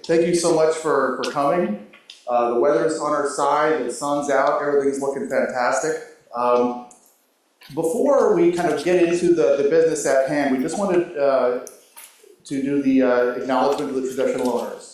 Thank you so much for coming. The weather's on our side, the sun's out, everything's looking fantastic. Before we kind of get into the business at hand, we just wanted to do the acknowledgement of the traditional owners.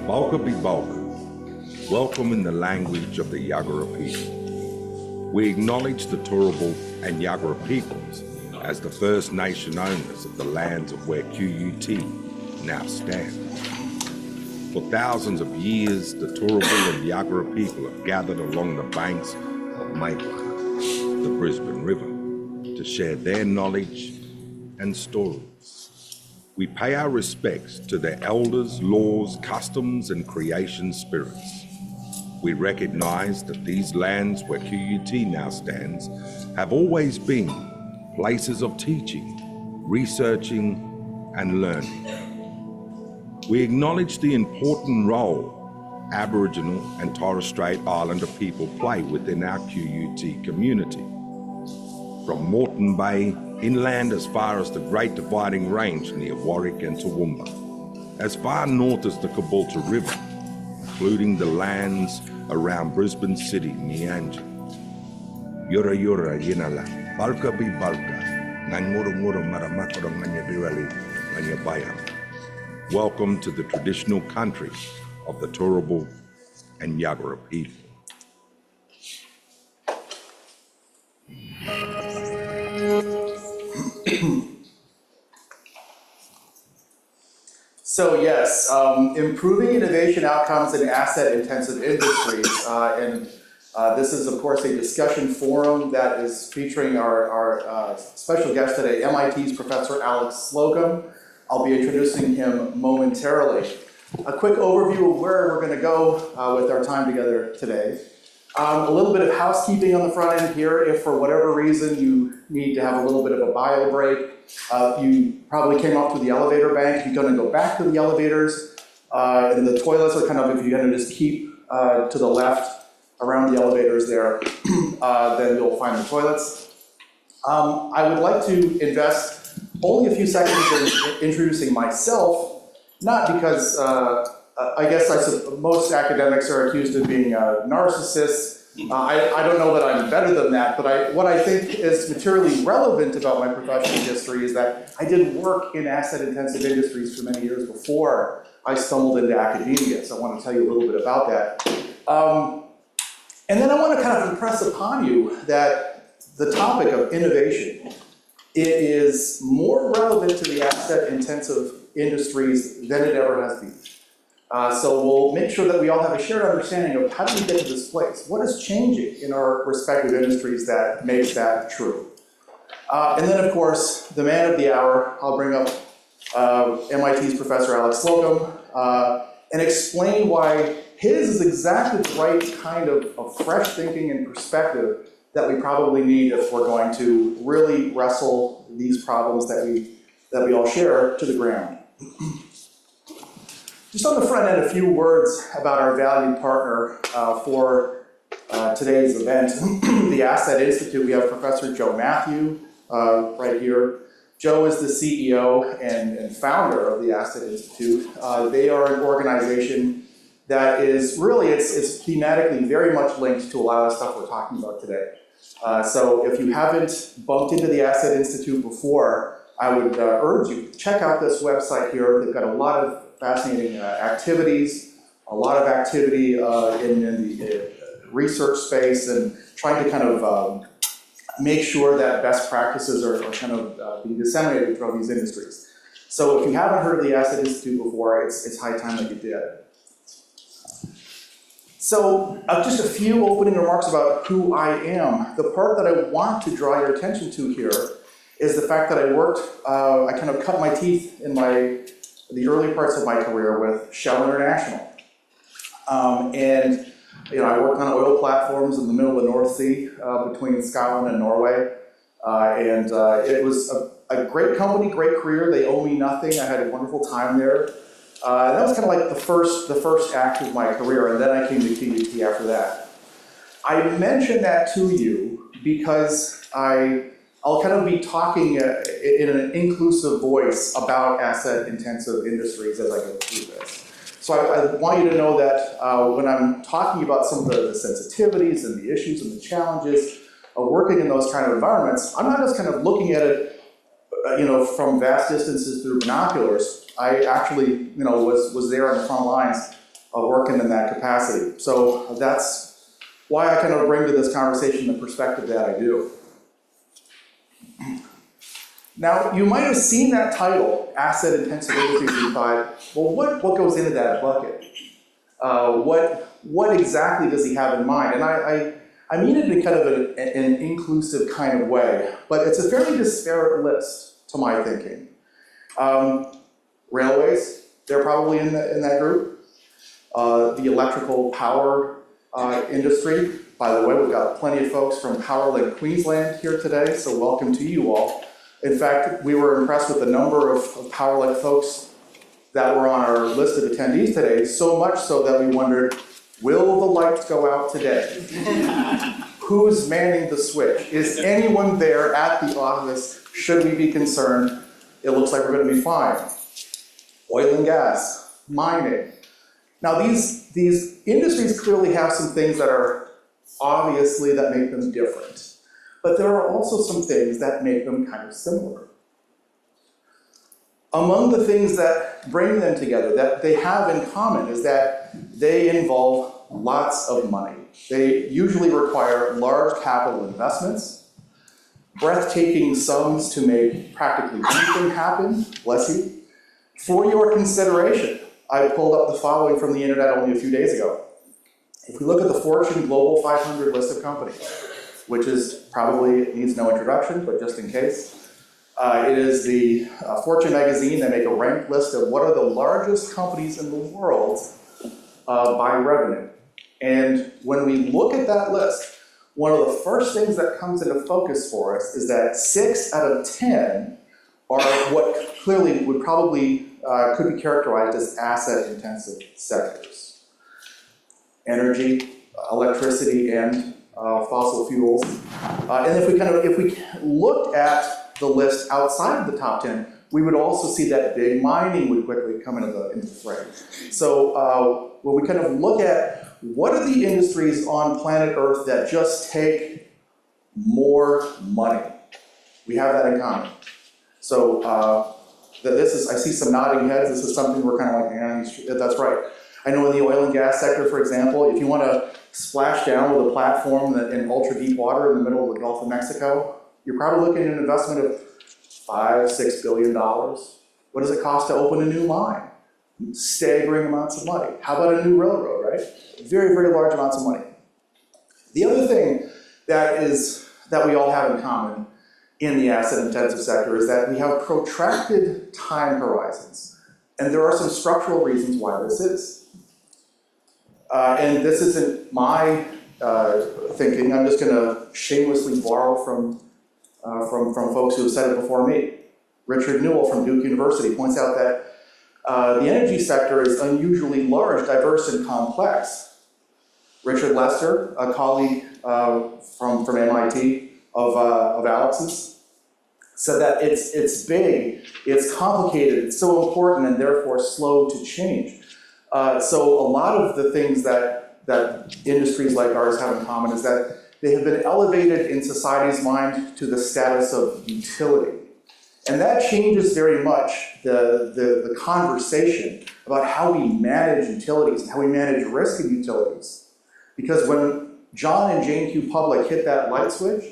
Balka be Balka, welcome in the language of the Yagara people. We acknowledge the Turrbal and Yagara peoples as the First Nation owners of the lands of where QUT now stands. For thousands of years, the Turrbal and Yagara people have gathered along the banks of Maitland, the Brisbane River, to share their knowledge and stories. We pay our respects to their elders, laws, customs, and creation spirits. We recognize that these lands where QUT now stands have always been places of teaching, researching, and learning. We acknowledge the important role Aboriginal and Torres Strait Islander people play within our QUT community. From Moreton Bay inland as far as the Great Dividing Range near Warwick and Toowoomba, as far north as the Caboolture River, including the lands around Brisbane City, Mianji. Yura yura yinala, balka bi balka, nanguru maramakoro nganyabirali, nganyabayam. Welcome to the traditional country of the Turrbal and Yagara people. So yes, improving innovation outcomes in asset-intensive industries, and this is of course a discussion forum that is featuring our special guest today, MIT's Professor Alex Slocum. I'll be introducing him momentarily. A quick overview of where we're going to go with our time together today. A little bit of housekeeping on the front end here. If for whatever reason you need to have a little bit of a bio break, you probably came up to the elevator bank, you're going to go back to the elevators, and the toilets are kind of, if you're going to just keep to the left around the elevators there, then you'll find the toilets. I would like to invest only a few seconds in introducing myself, not because I guess most academics are accused of being narcissists. I don't know that I'm better than that, but what I think is materially relevant about my professional history is that I did work in asset-intensive industries for many years before I stumbled into academia, so I want to tell you a little bit about that. And then I want to kind of impress upon you that the topic of innovation, it is more relevant to the asset-intensive industries than it ever has been. So we'll make sure that we all have a shared understanding of how do we get to this place? What is changing in our respective industries that makes that true? And then, of course, the man of the hour, I'll bring up MIT's Professor Alex Slocum and explain why his is exactly the right kind of fresh thinking and perspective that we probably need if we're going to really wrestle these problems that we all share to the ground. Just on the front end, a few words about our valued partner for today's event, the Asset Institute. We have Professor Joe Matthew right here. Joe is the CEO and founder of the Asset Institute. They are an organization that is really, it's thematically very much linked to a lot of stuff we're talking about today. So if you haven't bumped into the Asset Institute before, I would urge you to check out this website here. They've got a lot of fascinating activities, a lot of activity in the research space, and trying to kind of make sure that best practices are kind of being disseminated throughout these industries. So if you haven't heard of the Asset Institute before, it's high time that you did. So just a few opening remarks about who I am. The part that I want to draw your attention to here is the fact that I kind of cut my teeth in the early parts of my career with Shell International. And I worked on oil platforms in the middle of the North Sea between Scotland and Norway. It was a great company, great career. They owe me nothing. I had a wonderful time there. That was kind of like the first act of my career, and then I came to TUT after that. I mention that to you because I'll kind of be talking in an inclusive voice about asset-intensive industries as I go through this. So I want you to know that when I'm talking about some of the sensitivities and the issues and the challenges of working in those kind of environments, I'm not just kind of looking at it, from vast distances through binoculars. I actually, was there on the front lines of working in that capacity. So that's why I kind of bring to this conversation the perspective that I do. Now, you might have seen that title, Asset Intensive Industries, and thought, well, what goes into that bucket? What exactly does he have in mind? And I mean it in kind of an inclusive kind of way, but it's a fairly disparate list to my thinking. Railways, they're probably in that group. The electrical power industry. By the way, we've got plenty of folks from Powerlink Queensland here today, so welcome to you all. In fact, we were impressed with the number of Powerlink folks that were on our list of attendees today, so much so that we wondered, will the lights go out today? Who's manning the switch? Is anyone there at the office? Should we be concerned? It looks like we're going to be fine. Oil and gas, mining. Now these industries clearly have some things that are obviously that make them different. But there are also some things that make them kind of similar. Among the things that bring them together, that they have in common, is that they involve lots of money. They usually require large capital investments, breathtaking sums to make practically anything happen, bless you. For your consideration, I pulled up the following from the internet only a few days ago. If we look at the Fortune Global 500 list of companies, which is probably needs no introduction, but just in case. It is the Fortune magazine. They make a ranked list of what are the largest companies in the world by revenue. And when we look at that list, one of the first things that comes into focus for us is that 6 out of 10 are what clearly would probably could be characterized as asset-intensive sectors. Energy, electricity, and fossil fuels. And if we looked at the list outside of the top 10, we would also see that big mining would quickly come into the frame. So when we kind of look at what are the industries on planet Earth that just take more money, we have that in common. So I see some nodding heads. This is something we're kind of like, yeah, that's right. I know in the oil and gas sector, for example, if you want to splash down with a platform in ultra deep water in the middle of the Gulf of Mexico, you're probably looking at an investment of $5–6 billion. What does it cost to open a new mine? Staggering amounts of money. How about a new railroad, right? Very, very large amounts of money. The other thing that we all have in common in the asset-intensive sector is that we have protracted time horizons. And there are some structural reasons why this is. And this isn't my thinking. I'm just going to shamelessly borrow from folks who have said it before me. Richard Newell from Duke University points out that the energy sector is unusually large, diverse, and complex. Richard Lester, a colleague from MIT of Alex's, said that it's big, it's complicated, it's so important, and therefore slow to change. So a lot of the things that industries like ours have in common is that they have been elevated in society's mind to the status of utility. And that changes very much the conversation about how we manage utilities and how we manage risk in utilities. Because when John and Jane Q. Public hit that light switch,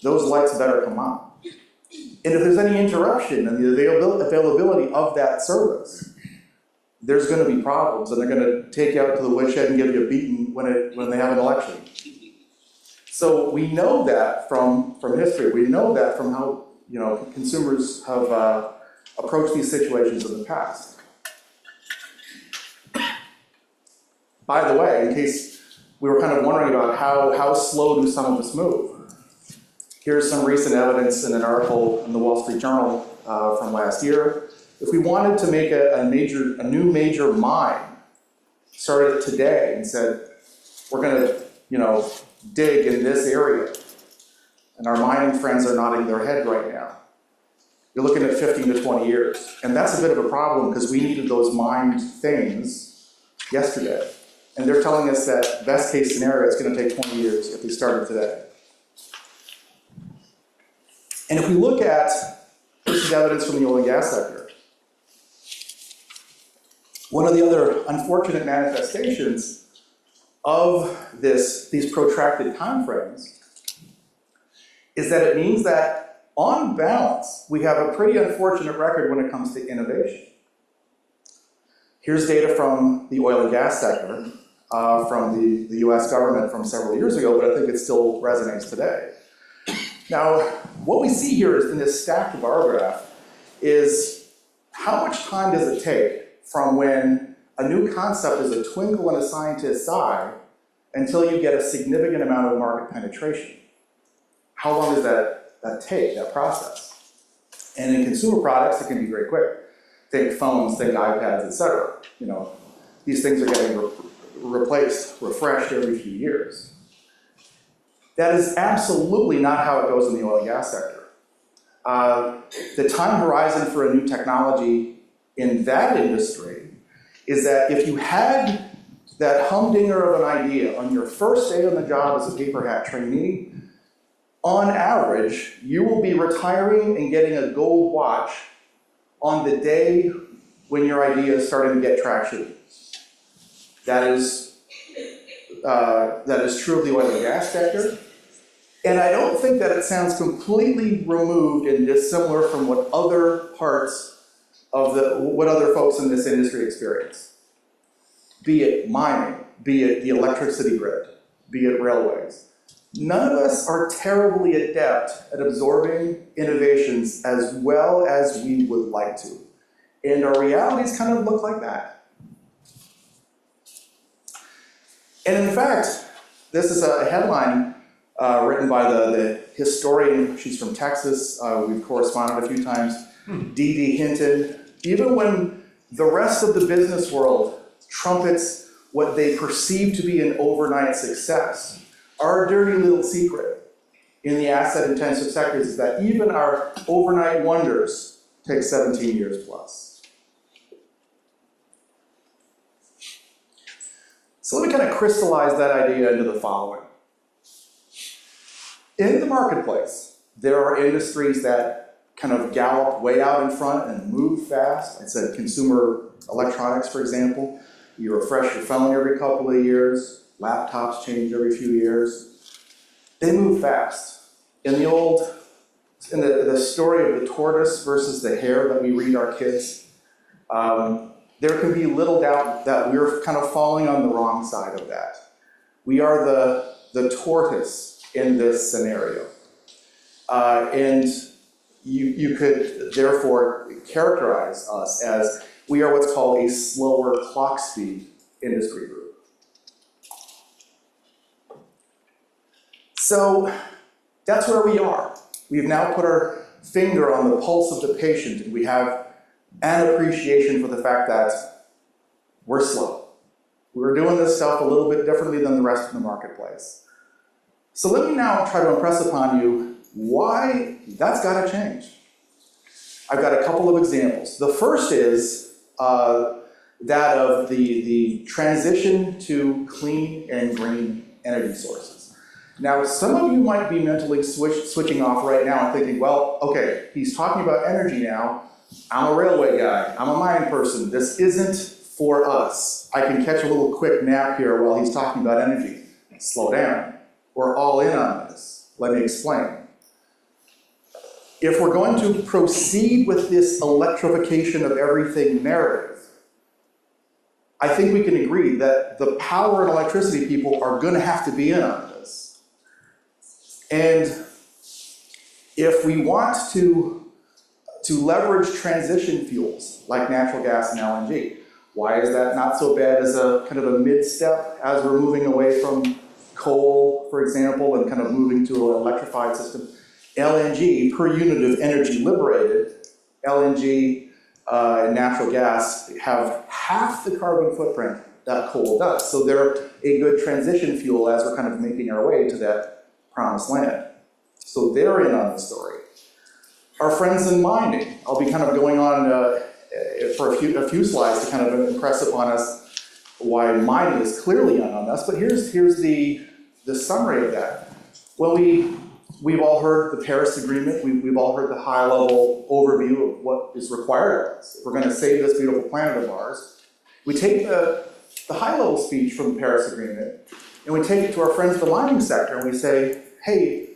those lights better come on. And if there's any interruption in the availability of that service, there's going to be problems, and they're going to take you out to the woodshed and give you a beating when they have an election. So we know that from history. We know that from how consumers have approached these situations in the past. By the way, in case we were kind of wondering about how slow do some of us move, Here's some recent evidence in an article in the Wall Street Journal from last year. If we wanted to make a new major mine, started today and said, we're going to, dig in this area, and our mining friends are nodding their head right now. You're looking at 15 to 20 years. And that's a bit of a problem because we needed those mined things yesterday. And they're telling us that best case scenario, it's going to take 20 years if we started today. And if we look at, this is evidence from the oil and gas sector. One of the other unfortunate manifestations of these protracted timeframes is that it means that, on balance, we have a pretty unfortunate record when it comes to innovation. Here's data from the oil and gas sector, from the US government from several years ago, but I think it still resonates today. Now, what we see here is in this stacked bar graph is how much time does it take from when a new concept is a twinkle in a scientist's eye until you get a significant amount of market penetration. How long does that take, that process? And in consumer products, it can be very quick. Think phones, think iPads, etc. These things are getting replaced, refreshed every few years. That is absolutely not how it goes in the oil and gas sector. The time horizon for a new technology in that industry is that if you had that humdinger of an idea on your first day on the job as a paper hat trainee, on average, you will be retiring and getting a gold watch on the day when your idea is starting to get traction. That is true of the oil and gas sector. And I don't think that it sounds completely removed and dissimilar from what other folks in this industry experience. Be it mining, be it the electricity grid, be it railways. None of us are terribly adept at absorbing innovations as well as we would like to. And our realities kind of look like that. And in fact, this is a headline written by the historian. She's from Texas. We've corresponded a few times. Dee Dee Hinton. Even when the rest of the business world trumpets what they perceive to be an overnight success, our dirty little secret in the asset-intensive sectors is that even our overnight wonders take 17 years plus. So let me kind of crystallize that idea into the following. In the marketplace, there are industries that kind of gallop way out in front and move fast. I said consumer electronics, for example. You refresh your phone every couple of years. Laptops change every few years. They move fast. In the story of the tortoise versus the hare that we read our kids, there can be little doubt that we're kind of falling on the wrong side of that. We are the tortoise in this scenario. And you could therefore characterize us as we are what's called a slower clock speed industry group. So that's where we are. We've now put our finger on the pulse of the patient, and we have an appreciation for the fact that we're slow. We're doing this stuff a little bit differently than the rest of the marketplace. So let me now try to impress upon you why that's got to change. I've got a couple of examples. The first is that of the transition to clean and green energy sources. Now, some of you might be mentally switching off right now and thinking, well, okay, he's talking about energy now. I'm a railway guy. I'm a mining person. This isn't for us. I can catch a little quick nap here while he's talking about energy. Slow down. We're all in on this. Let me explain. If we're going to proceed with this electrification of everything narrative, I think we can agree that the power and electricity people are going to have to be in on this. And if we want to leverage transition fuels like natural gas and LNG, why is that not so bad as a kind of a mid-step as we're moving away from coal, for example, and kind of moving to an electrified system? LNG, per unit of energy liberated, LNG and natural gas have half the carbon footprint that coal does. So they're a good transition fuel as we're kind of making our way to that promised land. So they're in on the story. Our friends in mining, I'll be kind of going on for a few slides to kind of impress upon us why mining is clearly in on this, but here's the summary of that. Well, we've all heard the Paris Agreement, we've all heard the high-level overview of what is required of us. If we're going to save this beautiful planet of ours, we take the high-level speech from the Paris Agreement, and we take it to our friends in the mining sector, and we say, hey,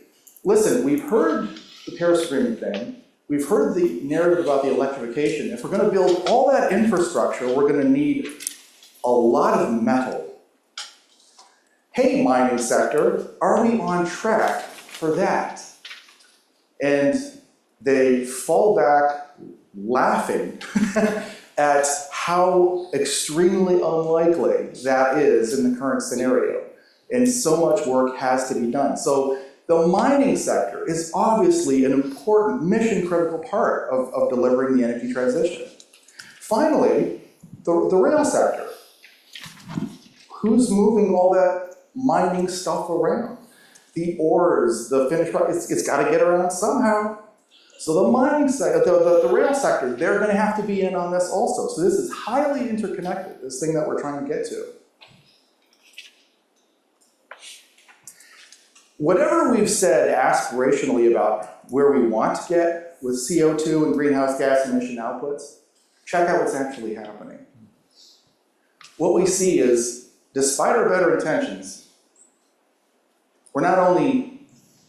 listen, we've heard the Paris Agreement thing, we've heard the narrative about the electrification. If we're going to build all that infrastructure, we're going to need a lot of metal. Hey, mining sector, are we on track for that? And they fall back laughing at how extremely unlikely that is in the current scenario. And so much work has to be done. So the mining sector is obviously an important mission-critical part of delivering the energy transition. Finally, the rail sector. Who's moving all that mining stuff around? The ores, the finished product, it's got to get around somehow. So the mining sector, the rail sector, they're going to have to be in on this also. So this is highly interconnected, this thing that we're trying to get to. Whatever we've said aspirationally about where we want to get with CO2 and greenhouse gas emission outputs, check out what's actually happening. What we see is, despite our better intentions, we're not only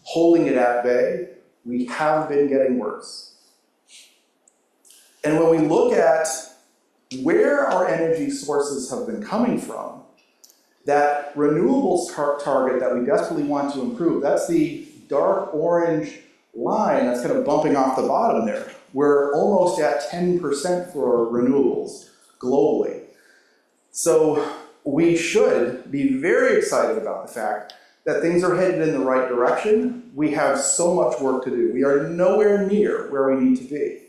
holding it at bay, we have been getting worse. And when we look at where our energy sources have been coming from, that renewables target that we desperately want to improve, that's the dark orange line that's kind of bumping off the bottom there. We're almost at 10% for renewables globally. So we should be very excited about the fact that things are headed in the right direction. We have so much work to do. We are nowhere near where we need to be.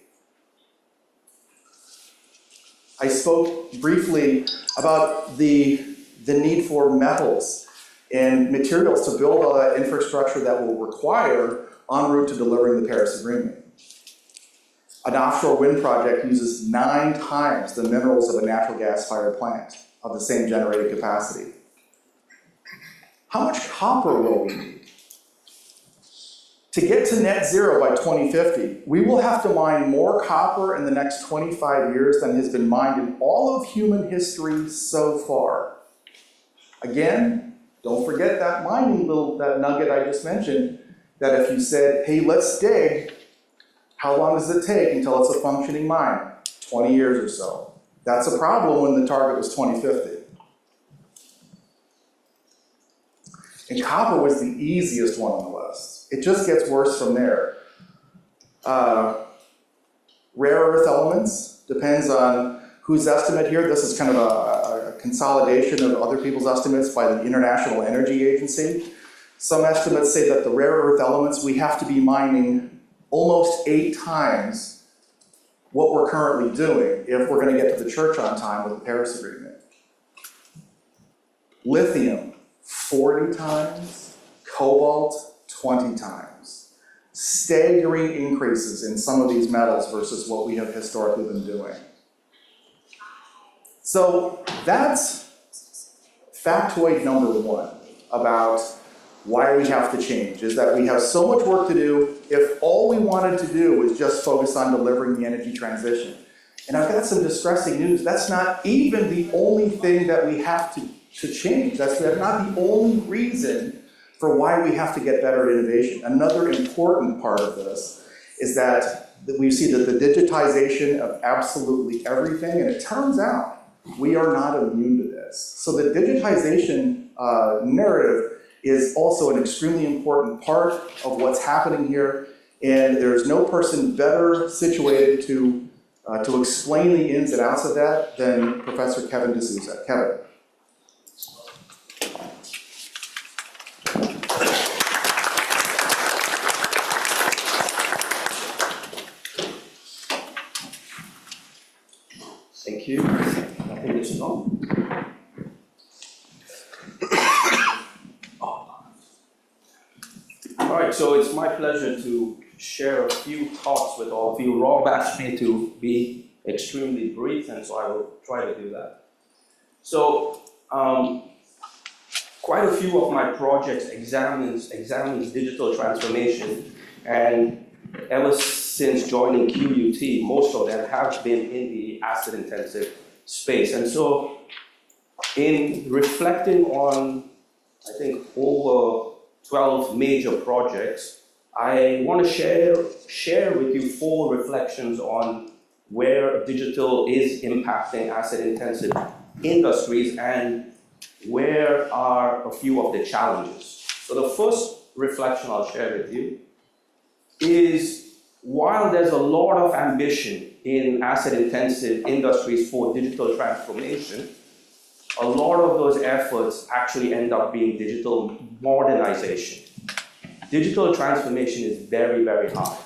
I spoke briefly about the need for metals and materials to build all that infrastructure that will require en route to delivering the Paris Agreement. An offshore wind project uses 9 times the minerals of a natural gas-fired plant of the same generating capacity. How much copper will we need? To get to net zero by 2050, we will have to mine more copper in the next 25 years than has been mined in all of human history so far. Again, don't forget that mining that nugget I just mentioned, that if you said, hey, let's dig, how long does it take until it's a functioning mine? 20 years or so. That's a problem when the target was 2050. And copper was the easiest one on the list. It just gets worse from there. Rare earth elements, depends on whose estimate here. This is kind of a consolidation of other people's estimates by the International Energy Agency. Some estimates say that the rare earth elements, we have to be mining almost 8 times what we're currently doing if we're going to get to the church on time with the Paris Agreement. Lithium, 40 times. Cobalt, 20 times. Staggering increases in some of these metals versus what we have historically been doing. So that's factoid number 1 about why we have to change, is that we have so much work to do if all we wanted to do was just focus on delivering the energy transition. And I've got some distressing news. That's not even the only thing that we have to change. That's not the only reason for why we have to get better at innovation. Another important part of this is that we see that the digitization of absolutely everything, and it turns out we are not immune to this. So the digitization narrative is also an extremely important part of what's happening here, and there's no person better situated to explain the ins and outs of that than Professor Kevin D'Souza. Kevin. Thank you. I think this is on. All right, so it's my pleasure to share a few thoughts with all of you. Rob asked me to be extremely brief, and so I will try to do that. So, quite a few of my projects examines digital transformation, and ever since joining QUT, most of them have been in the asset-intensive space. And so, in reflecting on, I think, over 12 major projects, I want to share with you 4 reflections on where digital is impacting asset-intensive industries and where are a few of the challenges. So the first reflection I'll share with you is, while there's a lot of ambition in asset-intensive industries for digital transformation, a lot of those efforts actually end up being digital modernization. Digital transformation is very, very hard.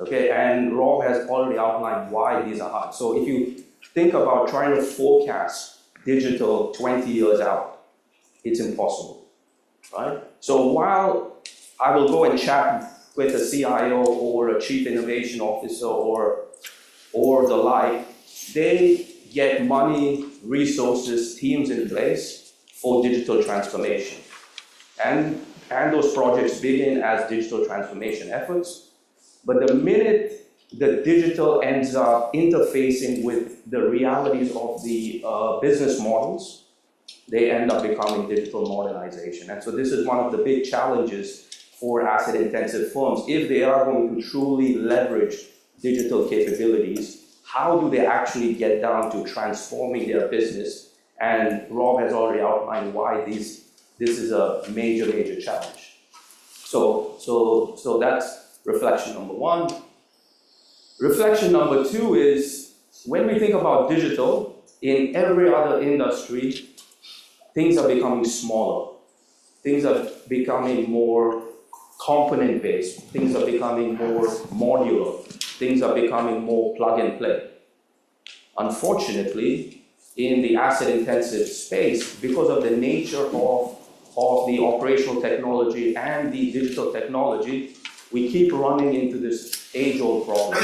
Okay, and Rob has already outlined why these are hard. So if you think about trying to forecast digital 20 years out, it's impossible, right? So while I will go and chat with a CIO or a chief innovation officer or the like, they get money, resources, teams in place for digital transformation. And those projects begin as digital transformation efforts. But the minute the digital ends up interfacing with the realities of the business models, they end up becoming digital modernization. And so this is one of the big challenges for asset-intensive firms. If they are going to truly leverage digital capabilities, how do they actually get down to transforming their business? And Rob has already outlined why this is a major, major challenge. So that's reflection number 1. Reflection number 2 is, when we think about digital, in every other industry, things are becoming smaller. Things are becoming more component-based. Things are becoming more modular. Things are becoming more plug and play. Unfortunately, in the asset-intensive space, because of the nature of the operational technology and the digital technology, we keep running into this age-old problem.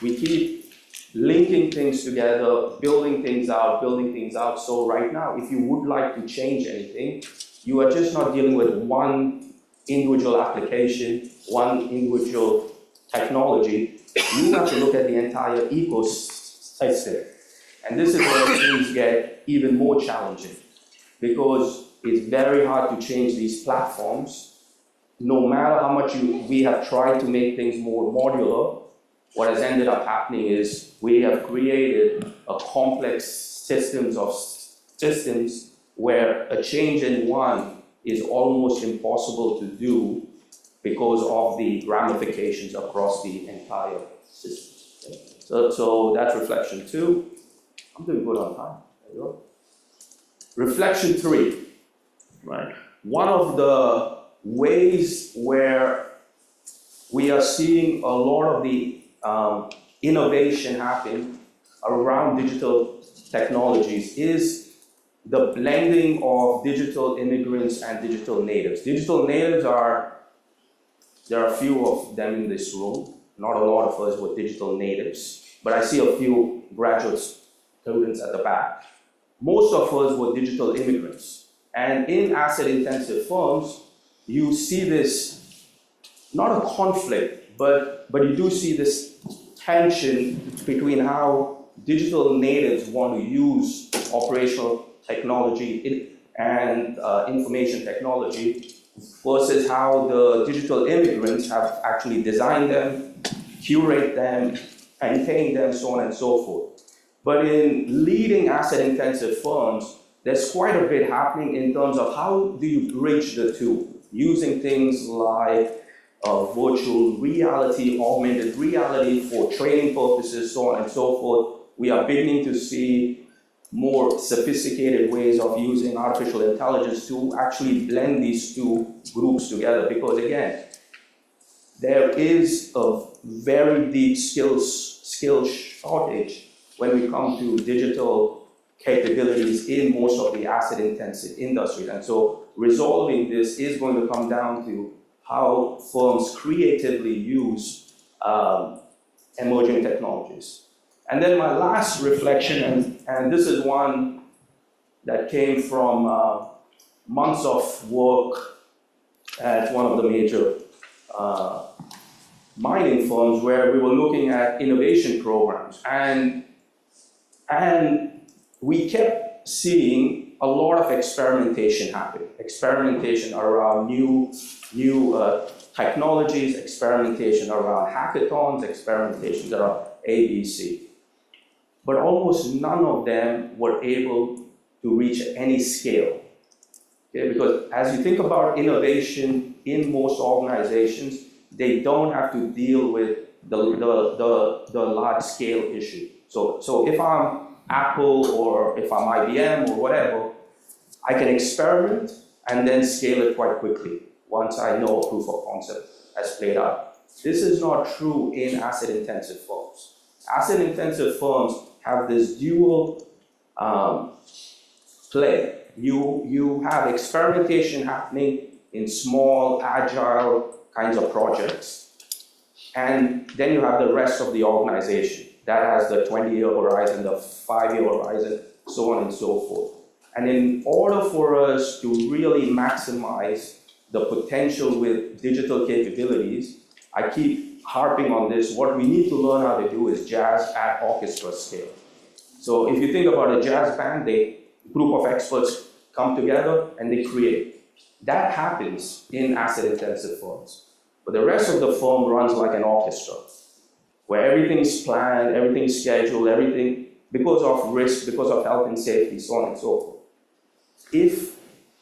We keep linking things together, building things out. So right now, if you would like to change anything, you are just not dealing with one individual application, one individual technology. You have to look at the entire ecosystem. And this is where things get even more challenging, because it's very hard to change these platforms. No matter how much we have tried to make things more modular, what has ended up happening is we have created a complex systems where a change in one is almost impossible to do because of the ramifications across the entire system. Okay? So that's reflection 2. I'm doing good on time. There you go. Reflection 3, right? One of the ways where we are seeing a lot of the innovation happen around digital technologies is the blending of digital immigrants and digital natives. Digital natives there are a few of them in this room. Not a lot of us were digital natives, but I see a few graduate students at the back. Most of us were digital immigrants. And in asset-intensive firms, you see this, not a conflict, but you do see this tension between how digital natives want to use operational technology and information technology versus how the digital immigrants have actually designed them, curate them, maintain them, so on and so forth. But in leading asset-intensive firms, there's quite a bit happening in terms of how do you bridge the two, using things like virtual reality, augmented reality for training purposes, so on and so forth. We are beginning to see more sophisticated ways of using artificial intelligence to actually blend these two groups together, because again, there is a very deep skill shortage when we come to digital capabilities in most of the asset-intensive industries. And so resolving this is going to come down to how firms creatively use emerging technologies. And then my last reflection, and this is one that came from months of work at one of the major mining firms, where we were looking at innovation programs. And we kept seeing a lot of experimentation happen. Experimentation around new technologies, experimentation around hackathons, experimentation around ABC. But almost none of them were able to reach any scale. Okay? Because as you think about innovation in most organizations, they don't have to deal with the large scale issue. So if I'm Apple or if I'm IBM or whatever, I can experiment and then scale it quite quickly once I know a proof of concept has played out. This is not true in asset-intensive firms. Asset-intensive firms have this dual play. You have experimentation happening in small, agile kinds of projects, and then you have the rest of the organization that has the 20-year horizon, the 5-year horizon, so on and so forth. And in order for us to really maximize the potential with digital capabilities, I keep harping on this. What we need to learn how to do is jazz at orchestra scale. So if you think about a jazz band, a group of experts come together and they create. That happens in asset-intensive firms. But the rest of the firm runs like an orchestra, where everything's planned, everything's scheduled, everything, because of risk, because of health and safety, so on and so forth. If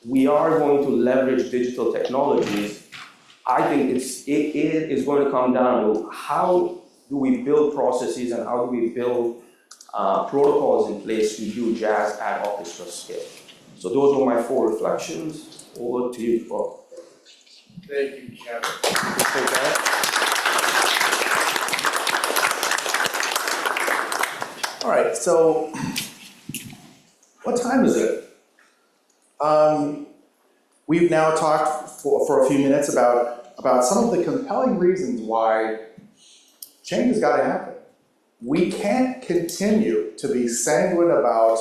we are going to leverage digital technologies, I think it is going to come down to how do we build processes and how do we build protocols in place to do jazz at orchestra scale. So those were my 4 reflections. Over to you, Paul. Thank you, Kevin. All right, so what time is it? We've now talked for a few minutes about some of the compelling reasons why change has got to happen. We can't continue to be sanguine about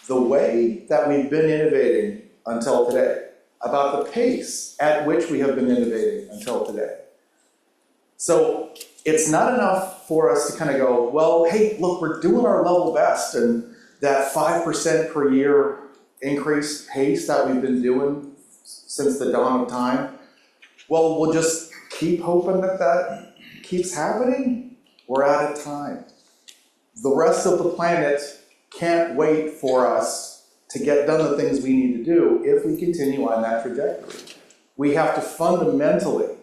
the way that we've been innovating until today, about the pace at which we have been innovating until today. So it's not enough for us to kind of go, well, hey, look, we're doing our level best, and that 5% per year increase pace that we've been doing since the dawn of time, well, we'll just keep hoping that that keeps happening. We're out of time. The rest of the planet can't wait for us to get done the things we need to do if we continue on that trajectory. We have to fundamentally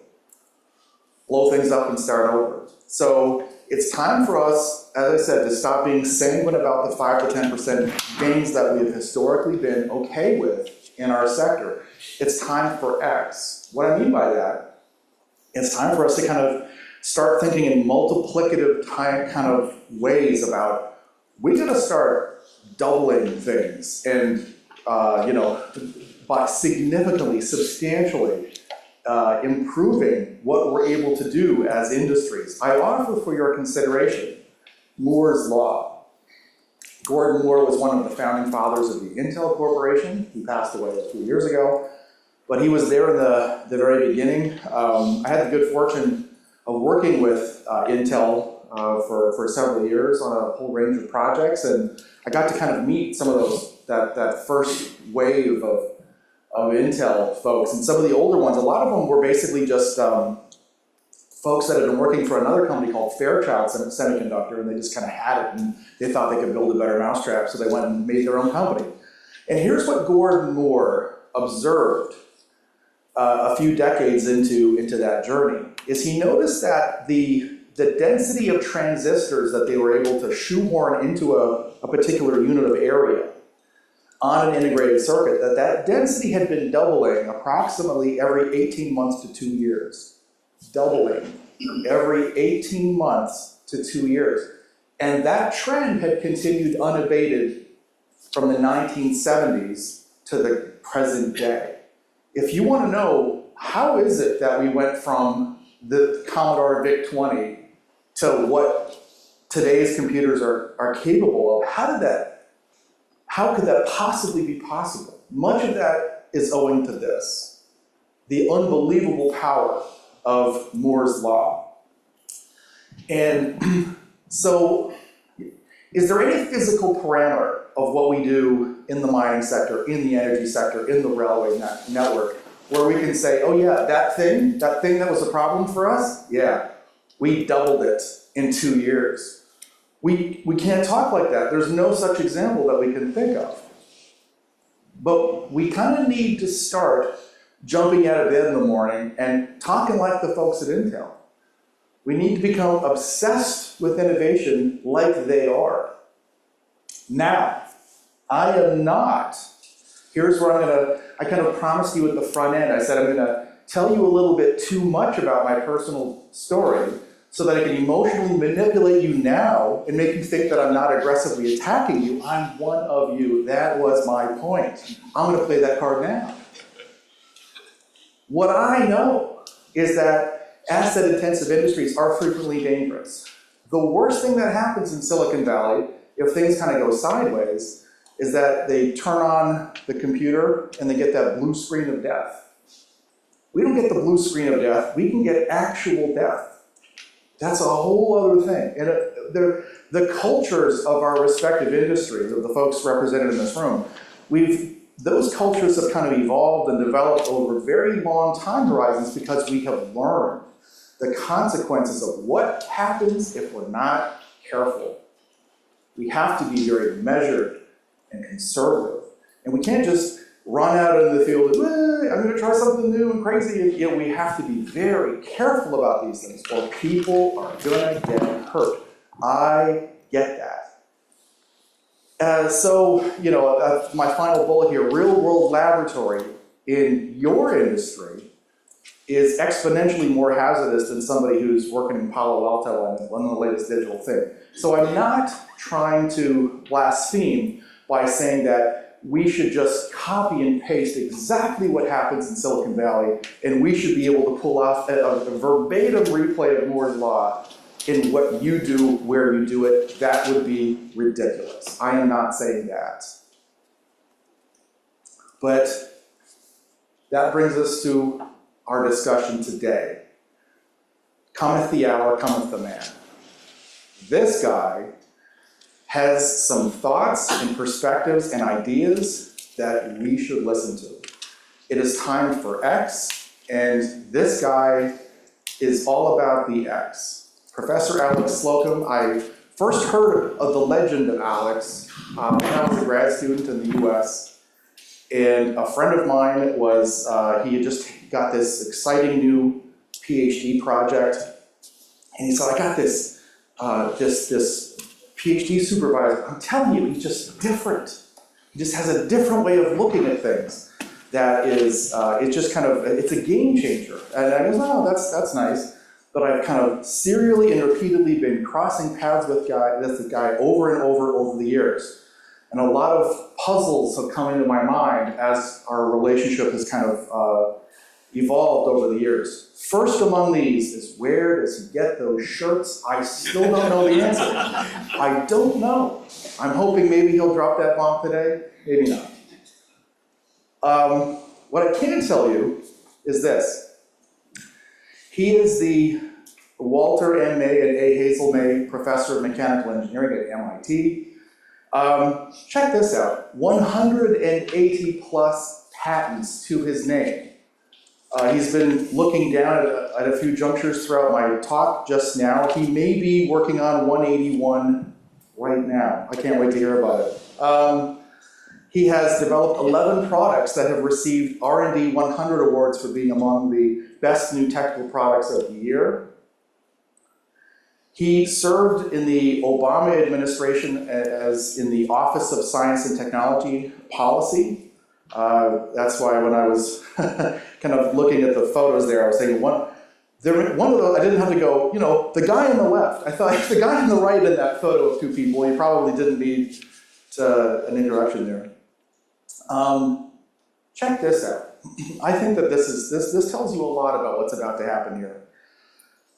blow things up and start over. So it's time for us, as I said, to stop being sanguine about the 5 to 10% gains that we have historically been okay with in our sector. It's time for X. What I mean by that, it's time for us to kind of start thinking in multiplicative kind of ways about, we gotta start doubling things and, by significantly, substantially improving what we're able to do as industries. I offer for your consideration Moore's Law. Gordon Moore was one of the founding fathers of the Intel Corporation. He passed away a few years ago, but he was there in the very beginning. I had the good fortune of working with Intel for several years on a whole range of projects, and I got to kind of meet some of that first wave of Intel folks, and some of the older ones. A lot of them were basically just folks that had been working for another company called Fairchild Semiconductor, and they just kind of had it, and they thought they could build a better mousetrap, so they went and made their own company. And here's what Gordon Moore observed a few decades into that journey, is he noticed that the density of transistors that they were able to shoehorn into a particular unit of area on an integrated circuit, that density had been doubling approximately every 18 months to 2 years. Doubling every 18 months to 2 years. And that trend had continued unabated from the 1970s to the present day. If you want to know how is it that we went from the Commodore VIC-20 to what today's computers are capable of, how could that possibly be possible? Much of that is owing to this, the unbelievable power of Moore's Law. And so, is there any physical parameter of what we do in the mining sector, in the energy sector, in the railway network, where we can say, oh yeah, that thing that was a problem for us, yeah, we doubled it in 2 years. We can't talk like that. There's no such example that we can think of. But we kind of need to start jumping out of bed in the morning and talking like the folks at Intel. We need to become obsessed with innovation like they are. Now, I am not, here's where I kind of promised you at the front end, I said I'm gonna tell you a little bit too much about my personal story so that I can emotionally manipulate you now and make you think that I'm not aggressively attacking you. I'm one of you. That was my point. I'm gonna play that card now. What I know is that asset-intensive industries are frequently dangerous. The worst thing that happens in Silicon Valley, if things kind of go sideways, is that they turn on the computer and they get that blue screen of death. We don't get the blue screen of death, we can get actual death. That's a whole other thing. And the cultures of our respective industries, of the folks represented in this room, those cultures have kind of evolved and developed over very long time horizons because we have learned the consequences of what happens if we're not careful. We have to be very measured and conservative. And we can't just run out into the field and, I'm gonna try something new and crazy. You know, we have to be very careful about these things or people are gonna get hurt. I get that. So, you know, my final bullet here, real world laboratory in your industry is exponentially more hazardous than somebody who's working in Palo Alto on the latest digital thing. So I'm not trying to blaspheme by saying that we should just copy and paste exactly what happens in Silicon Valley, and we should be able to pull off a verbatim replay of Moore's Law in what you do, where you do it. That would be ridiculous. I am not saying that. But that brings us to our discussion today. Cometh the hour, cometh the man. This guy has some thoughts and perspectives and ideas that we should listen to. It is time for X, and this guy is all about the X. Professor Alex Slocum, I first heard of the legend of Alex when I was a grad student in the US, and a friend of mine was, he had just got this exciting new PhD project, and he said, I got this PhD supervisor. I'm telling you, he's just different. He just has a different way of looking at things that is, it's just kind of, it's a game changer. And I go, oh, that's nice. But I've kind of serially and repeatedly been crossing paths with this guy over and over the years. And a lot of puzzles have come into my mind as our relationship has kind of evolved over the years. First among these is, where does he get those shirts? I still don't know the answer. I don't know. I'm hoping maybe he'll drop that bomb today, maybe not. What I can tell you is this. He is the Walter M. May and A. Hazel May Professor of Mechanical Engineering at MIT. Check this out, 180 plus patents to his name. He's been looking down at a few junctures throughout my talk just now. He may be working on 181 right now. I can't wait to hear about it. He has developed 11 products that have received R&D 100 awards for being among the best new technical products of the year. He served in the Obama administration as in the Office of Science and Technology Policy. That's why when I was kind of looking at the photos there, I was thinking, one of those, I didn't have to go, the guy on the left. I thought, the guy on the right in that photo of two people, you probably didn't need an introduction there. Check this out. I think that this tells you a lot about what's about to happen here.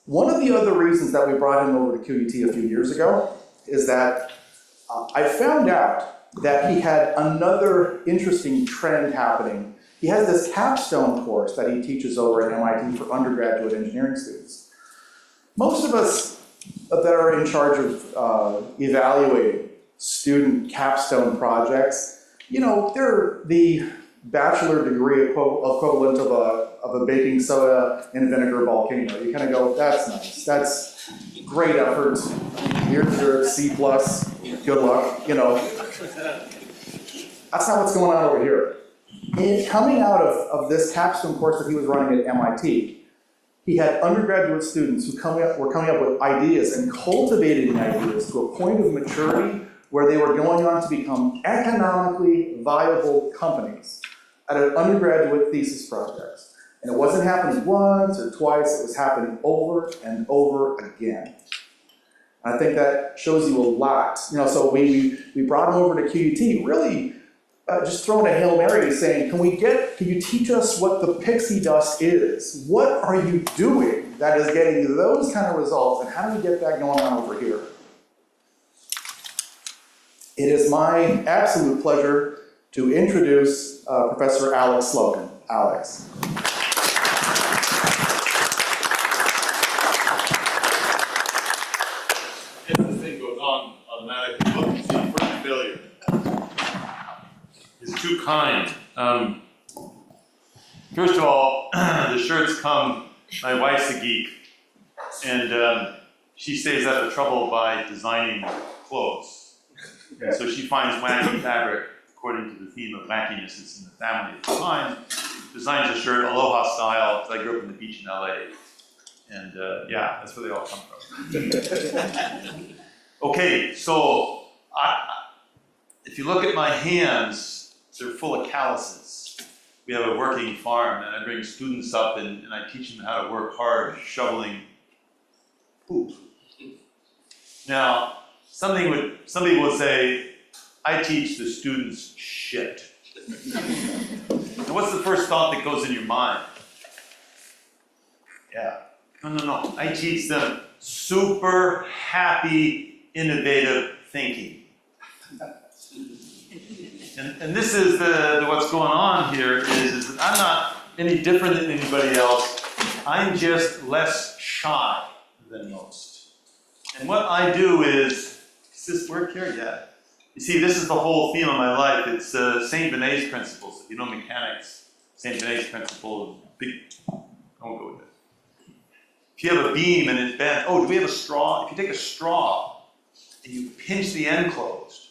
One of the other reasons that we brought him over to QUT a few years ago is that I found out that he had another interesting trend happening. He has this capstone course that he teaches over at MIT for undergraduate engineering students. Most of us that are in charge of evaluating student capstone projects, they're the bachelor degree equivalent of a baking soda and vinegar volcano. You kind of go, that's nice, that's great effort, here's your C+, good luck, That's not what's going on over here. Coming out of this capstone course that he was running at MIT, he had undergraduate students who were coming up with ideas and cultivating ideas to a point of maturity where they were going on to become economically viable companies at an undergraduate thesis projects. And it wasn't happening once or twice, it was happening over and over again. I think that shows you a lot. So we brought him over to QUT, really just throwing a Hail Mary saying, can you teach us what the pixie dust is? What are you doing that is getting you those kind of results, and how do we get that going on over here? It is my absolute pleasure to introduce Professor Alex Slogan. Alex. If this thing goes on automatically, look and see first failure. It's too kind. First of all, the shirts come, my wife's a geek, and she stays out of trouble by designing clothes. And so she finds wacky fabric according to the theme of wackiness that's in the family at the time, designs a shirt, Aloha style, because I grew up on the beach in LA. And yeah, that's where they all come from. Okay, so if you look at my hands, they're full of calluses. We have a working farm, and I bring students up and I teach them how to work hard shoveling poop. Now, some people would say, I teach the students shit. And what's the first thought that goes in your mind? Yeah. No. I teach them super happy, innovative thinking. And this is what's going on here is that I'm not any different than anybody else. I'm just less shy than most. And what I do is this work here? Yeah. You see, this is the whole theme of my life. It's St. Benet's principles. If you know mechanics, St. Benet's principle, big, I won't go with it. If you have a beam and it's bent, do we have a straw? If you take a straw and you pinch the end closed,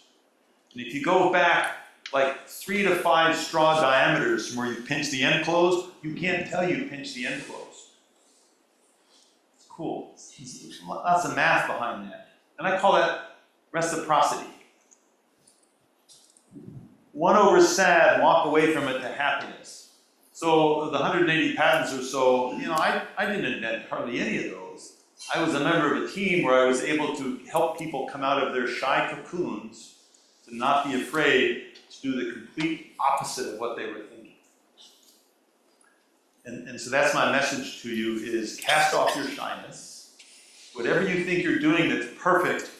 and if you go back like 3 to 5 straw diameters from where you pinch the end closed, you can't tell you pinched the end closed. It's cool. There's lots of math behind that. And I call that reciprocity. 1 over sad, walk away from it to happiness. So the 180 patents or so, I didn't invent hardly any of those. I was a member of a team where I was able to help people come out of their shy cocoons to not be afraid to do the complete opposite of what they were thinking. And so that's my message to you is cast off your shyness. Whatever you think you're doing that's perfect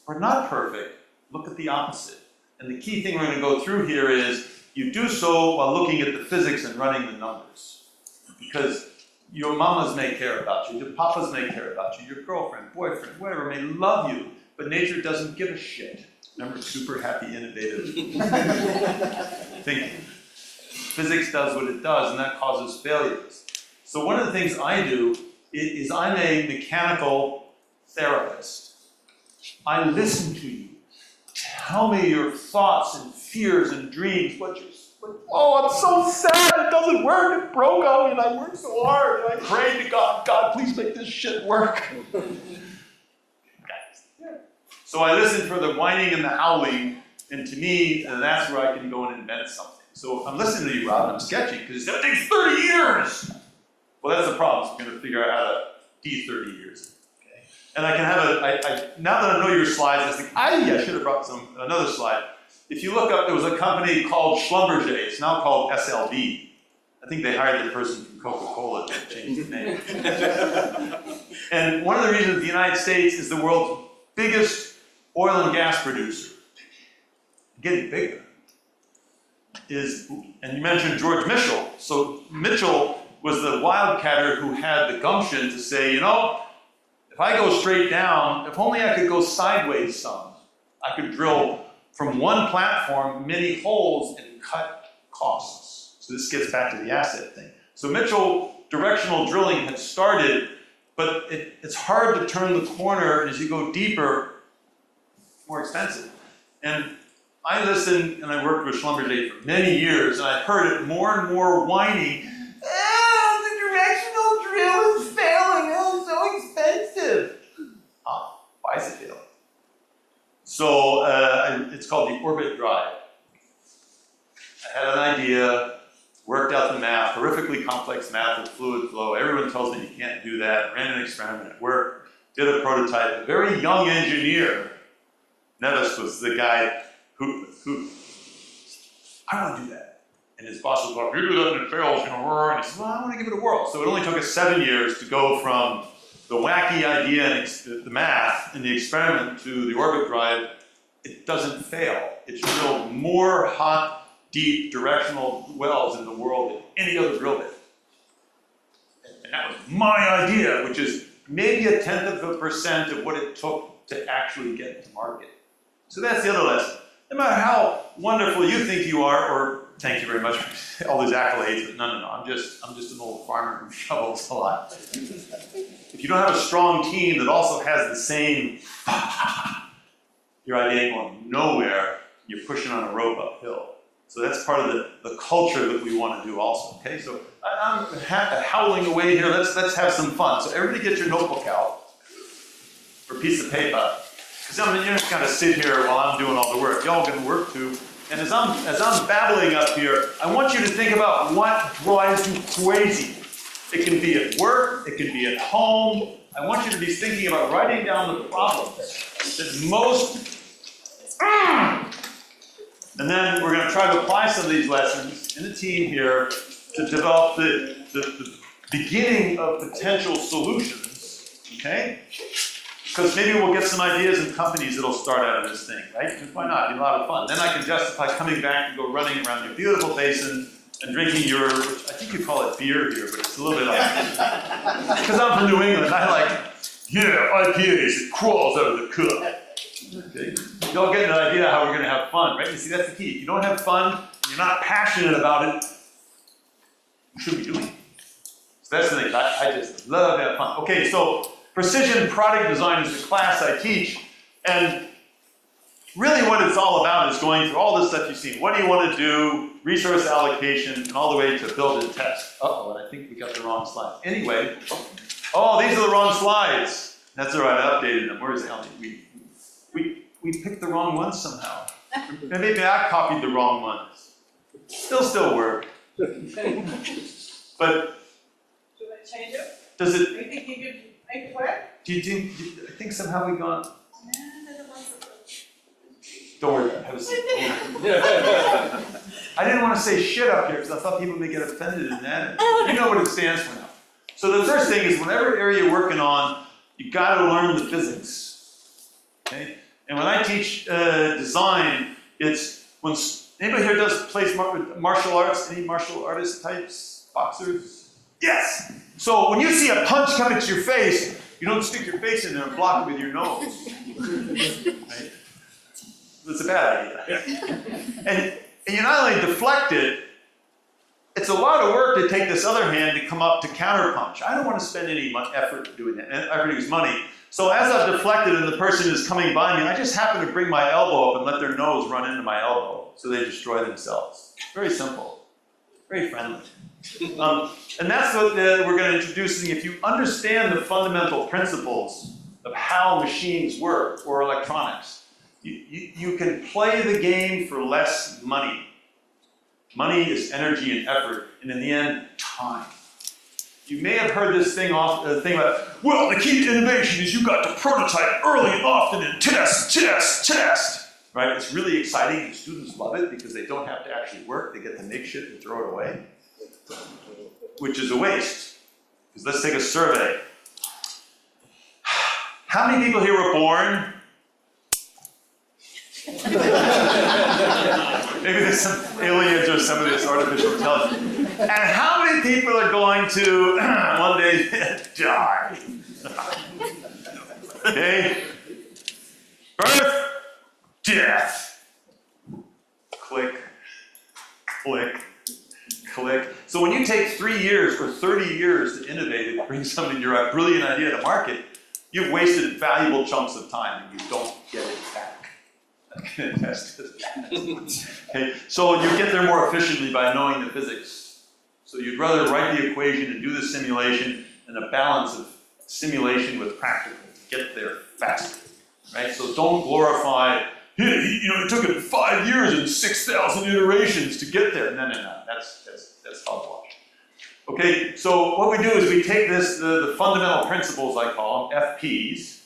or not perfect, look at the opposite. And the key thing we're going to go through here is you do so while looking at the physics and running the numbers. Because your mamas may care about you, your papas may care about you, your girlfriend, boyfriend, whatever may love you, but nature doesn't give a shit. Remember, super happy, innovative thinking. Physics does what it does, and that causes failures. So one of the things I do is I'm a mechanical therapist. I listen to you. Tell me your thoughts and fears and dreams. I'm so sad, it doesn't work, it broke on me, and I worked so hard, and I prayed to God, God, please make this shit work. So I listen for the whining and the howling, and to me, that's where I can go and invent something. So I'm listening to you, Rob, and I'm sketching, because it's going to take 30 years. Well, that's the problem, is we're gonna figure out how to D30 years it, okay? And I can have now that I know your slides, I think, I should have brought another slide. If you look up, there was a company called Schlumberger, it's now called SLB. I think they hired the person from Coca-Cola to change the name. And one of the reasons the United States is the world's biggest oil and gas producer, getting bigger, and you mentioned George Mitchell. So Mitchell was the wildcatter who had the gumption to say, you know, if I go straight down, if only I could go sideways some, I could drill from one platform many holes and cut costs. So this gets back to the asset thing. So Mitchell directional drilling had started, but it's hard to turn the corner, and as you go deeper, more expensive. And I listened, and I worked with Schlumberger for many years, and I heard it more and more whining, the directional drill is failing, it's so expensive. Why is it failing? So it's called the orbit drive. I had an idea, worked out the math, horrifically complex math with fluid flow. Everyone tells me you can't do that. Ran an experiment at work, did a prototype. A very young engineer, Nevis was the guy who I want to do that. And his boss was like, you do that and it fails, and he said, well, I want to give it a whirl. So it only took us 7 years to go from the wacky idea and the math and the experiment to the orbit drive. It doesn't fail. It's drilled more hot, deep directional wells in the world than any other drill bit. And that was my idea, which is maybe 0.1% of what it took to actually get to market. So that's the other lesson. No matter how wonderful you think you are, or thank you very much for all these accolades, but no, I'm just an old farmer who shovels a lot. If you don't have a strong team that also has the same, your idea ain't going nowhere, you're pushing on a rope uphill. So that's part of the culture that we want to do also, okay? So I'm howling away here, let's have some fun. So everybody get your notebook out, or piece of paper. Because you're just gonna sit here while I'm doing all the work. Y'all gonna work too. And as I'm babbling up here, I want you to think about what drives you crazy. It can be at work, it can be at home. I want you to be thinking about writing down the problems that most, and then we're gonna try to apply some of these lessons in the team here to develop the beginning of potential solutions, okay? Because maybe we'll get some ideas and companies that'll start out of this thing, right? Because why not? It'd be a lot of fun. Then I can justify coming back and go running around your beautiful basin and drinking your, which I think you call it beer here, but it's a little bit like, because I'm from New England, I like, IPAs, it crawls out of the cup. Okay? Y'all get an idea how we're gonna have fun, right? You see, that's the key. If you don't have fun, and you're not passionate about it, you shouldn't be doing it. So that's the thing, I just love to have fun. Okay, so precision product design is the class I teach, and really what it's all about is going through all this stuff you've seen. What do you want to do, resource allocation, and all the way to build and test. Uh-oh, and I think we got the wrong slide. Anyway, oh, these are the wrong slides. That's all right, I updated them. Where's Ellie? We picked the wrong ones somehow. And maybe I copied the wrong ones. Still work. But Should I change it? does it, Do you think you could make it work? I think somehow we gone, No, that wasn't. don't worry about it, have a seat. I didn't want to say shit up here because I thought people may get offended in that. You know what it stands for now. So the first thing is whatever area you're working on, you got to learn the physics. Okay? And when I teach design, it's when anybody here plays martial arts, any martial artist types, boxers? Yes. So when you see a punch come into your face, you don't stick your face in there and block it with your nose. Right? That's a bad idea. And you not only deflect it, it's a lot of work to take this other hand to come up to counterpunch. I don't want to spend any effort doing that, and I use money. So as I've deflected and the person is coming by me, I just happen to bring my elbow up and let their nose run into my elbow, so they destroy themselves. Very simple, very friendly. And that's what we're going to introduce. If you understand the fundamental principles of how machines work or electronics, you can play the game for less money. Money is energy and effort, and in the end, time. You may have heard this thing about, well, the key to innovation is you got to prototype early and often and test, test, test. Right? It's really exciting and students love it because they don't have to actually work. They get to make shit and throw it away, which is a waste. Because let's take a survey. How many people here were born? Maybe there's some aliens or some of this artificial intelligence. And how many people are going to one day die? Okay? Birth, death. Click, click, click. So when you take 3 years or 30 years to innovate and bring something, your brilliant idea to market, you've wasted valuable chunks of time and you don't get it back. I can attest to that. Okay, so you get there more efficiently by knowing the physics. So you'd rather write the equation and do the simulation and a balance of simulation with practical to get there faster. Right? So don't glorify, it took it 5 years and 6,000 iterations to get there. No. That's hogwash. Okay, so what we do is we take the fundamental principles, I call them, FPs,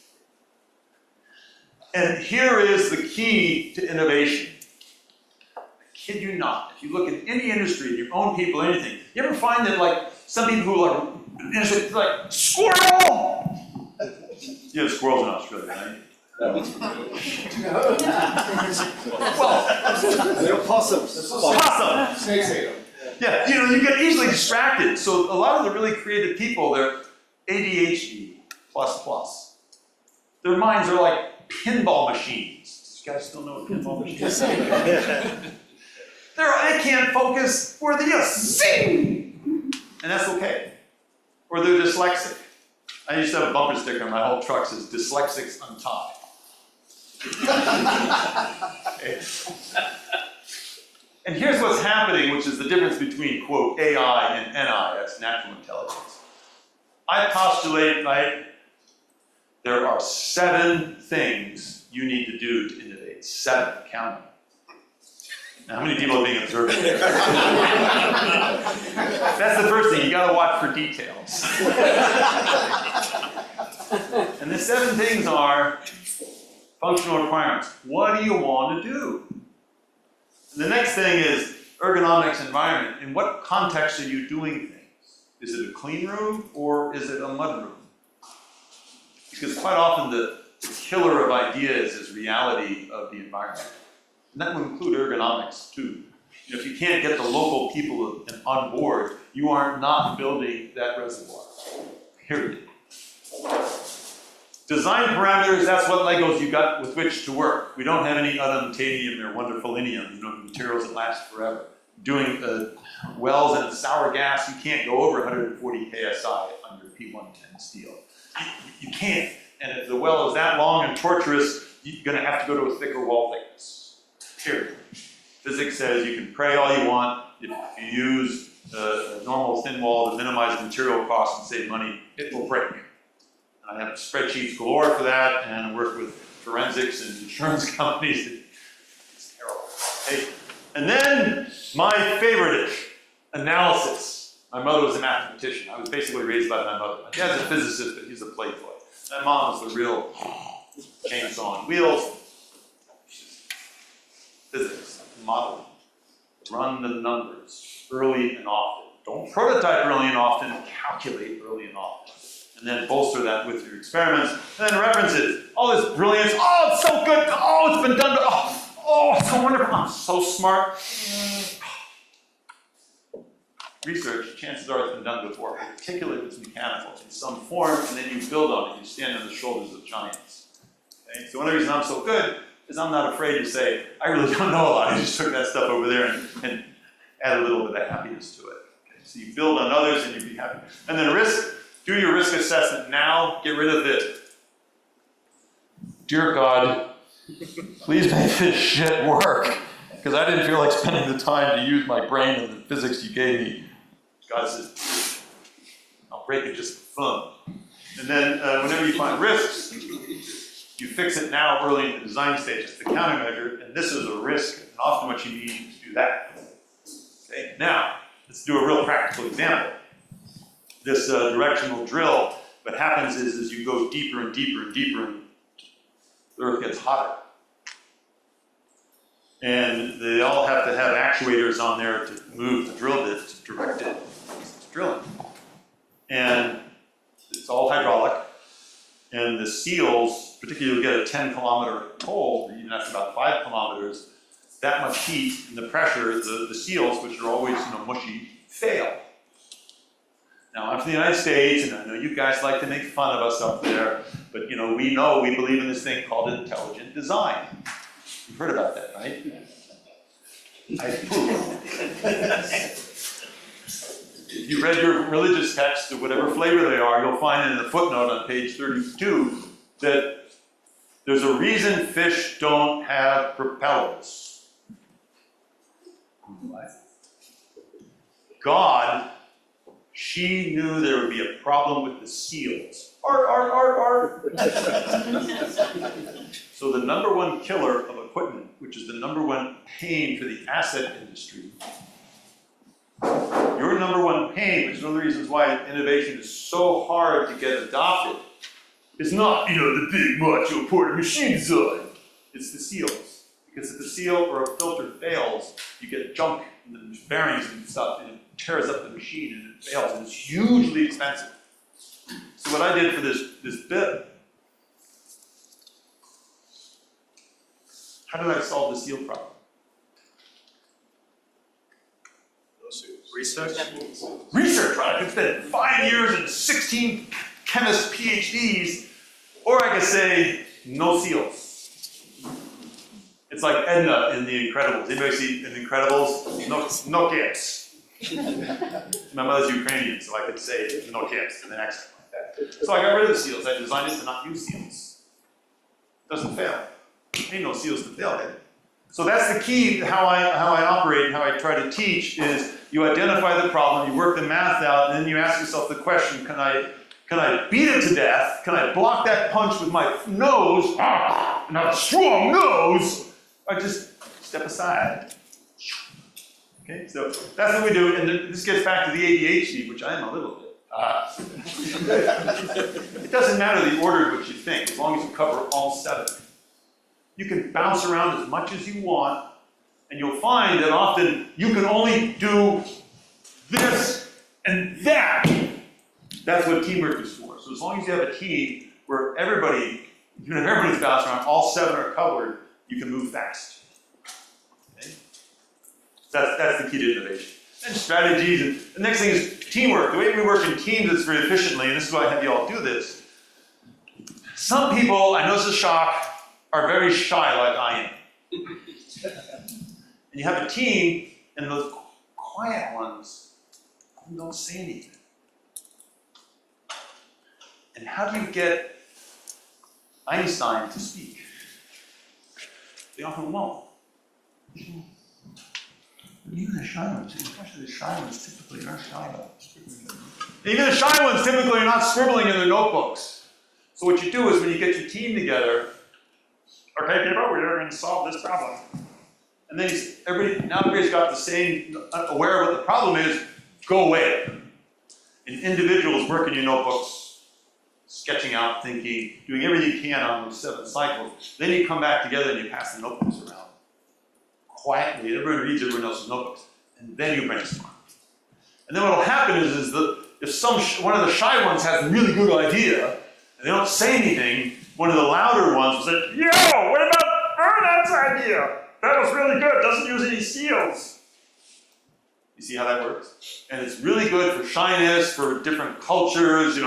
and here is the key to innovation. I kid you not, if you look at any industry, your own people, anything, you ever find that like some people who are like, squirrel! You have squirrels in Australia, right? Well, They're possums. possum! Snakes ate them. Yeah, you get easily distracted. So a lot of the really creative people, they're ADHD plus. Their minds are like pinball machines. You guys still know what pinball machines are? They can't focus, or they just zing! And that's okay. Or they're dyslexic. I used to have a bumper sticker on my whole truck that says, dyslexics untied. Okay. And here's what's happening, which is the difference between, quote, AI and NI, that's natural intelligence. I postulate, right, there are 7 things you need to do to innovate. 7, count them. Now, how many people are being observant there? That's the first thing, you gotta watch for details. And the 7 things are functional requirements. What do you want to do? The next thing is ergonomics environment. In what context are you doing things? Is it a clean room or is it a mud room? Because quite often the killer of ideas is reality of the environment. And that will include ergonomics too. If you can't get the local people on board, you are not building that reservoir, period. Design parameters, that's what Legos you got with which to work. We don't have any adamantium or wonderfulinium, materials that last forever. Doing wells in a sour gas, you can't go over 140 KSI under P110 steel. You can't. And if the well is that long and tortuous, you're gonna have to go to a thicker wall thickness, period. Physics says you can pray all you want. If you use a normal thin wall to minimize material costs and save money, it will break. I have spreadsheets galore for that, and work with forensics and insurance companies. It's terrible. Okay. And then, my favorite-ish, analysis. My mother was a mathematician. I was basically raised by my mother. My dad's a physicist, but he's a playboy. My mom was the real chainsaw on wheels. Physics, modeling. Run the numbers early and often. Don't prototype early and often, calculate early and often. And then bolster that with your experiments. And then references. All this brilliance. Oh, it's so good. Oh, it's been done. Oh, it's so wonderful. I'm so smart. Research, chances are it's been done before, particularly if it's mechanical in some form, and then you build on it. You stand on the shoulders of giants. Okay? So one of the reasons I'm so good is I'm not afraid to say, I really don't know a lot. I just took that stuff over there and add a little bit of happiness to it. Okay? So you build on others and you be happy. And then risk. Do your risk assessment now, get rid of it. Dear God, please make this shit work. Because I didn't feel like spending the time to use my brain and the physics you gave me. God says, I'll break it just for fun. And then whenever you find risks, you fix it now early in the design stage. It's the countermeasure, and this is a risk, and often what you need is to do that. Okay, now, let's do a real practical example. this directional drill. What happens is, as you go deeper and deeper and deeper, and the earth gets hotter. And they all have to have actuators on there to move the drill bit, to direct it to drilling. And it's all hydraulic. And the seals, particularly you'll get a 10-kilometer hole, or even after about 5 kilometers, that much heat and the pressure, the seals, which are always mushy, fail. Now, I'm from the United States, and I know you guys like to make fun of us up there, but we believe in this thing called intelligent design. You've heard about that, right? I approve. If you read your religious texts, or whatever flavor they are, you'll find in the footnote on page 32 that there's a reason fish don't have propellers. What? God, she knew there would be a problem with the seals. So the number one killer of equipment, which is the number one pain for the asset industry, your number one pain, which is one of the reasons why innovation is so hard to get adopted, is not, the big macho porter machine design. It's the seals. Because if the seal or a filter fails, you get junk in the bearings and stuff, and it tears up the machine and it fails, and it's hugely expensive. So what I did for this bit, how did I solve the seal problem? Research? Research, right? I could spend 5 years and 16 chemist PhDs, or I could say, no seals. It's like Edna in The Incredibles. Anybody see in The Incredibles? No camps. My mother's Ukrainian, so I could say no camps in the next one. So I got rid of the seals. I designed it to not use seals. It doesn't fail. Ain't no seals to fail it. So that's the key to how I operate and how I try to teach is you identify the problem, you work the math out, and then you ask yourself the question, can I beat it to death? Can I block that punch with my nose, and have a strong nose, or just step aside? Okay, so that's what we do, and this gets back to the ADHD, which I am a little bit. It doesn't matter the order in which you think, as long as you cover all 7. You can bounce around as much as you want, and you'll find that often you can only do this and that. That's what teamwork is for. So as long as you have a team where everybody's bouncing around, all 7 are covered, you can move fast. Okay? That's the key to innovation. And strategies, and the next thing is teamwork. The way we work in teams is very efficiently, and this is why I have you all do this. Some people, I know this is a shock, are very shy like I am. And you have a team, and those quiet ones don't say anything. And how do you get Einstein to speak? They often won't. Even the shy ones, especially the shy ones, typically aren't shy ones. Even the shy ones typically are not scribbling in their notebooks. So what you do is when you get your team together, okay, people, we're going to solve this problem. And then everybody's got the same, aware of what the problem is, go away. And individuals work in your notebooks, sketching out, thinking, doing everything you can on those 7 cycles. Then you come back together and you pass the notebooks around. Quietly, everyone reads everyone else's notebooks. And then you brainstorm. And then what will happen is that if one of the shy ones has a really good idea, and they don't say anything, one of the louder ones will say, yo, what about Bernard's idea? That was really good, doesn't use any seals. You see how that works? And it's really good for shyness, for different cultures,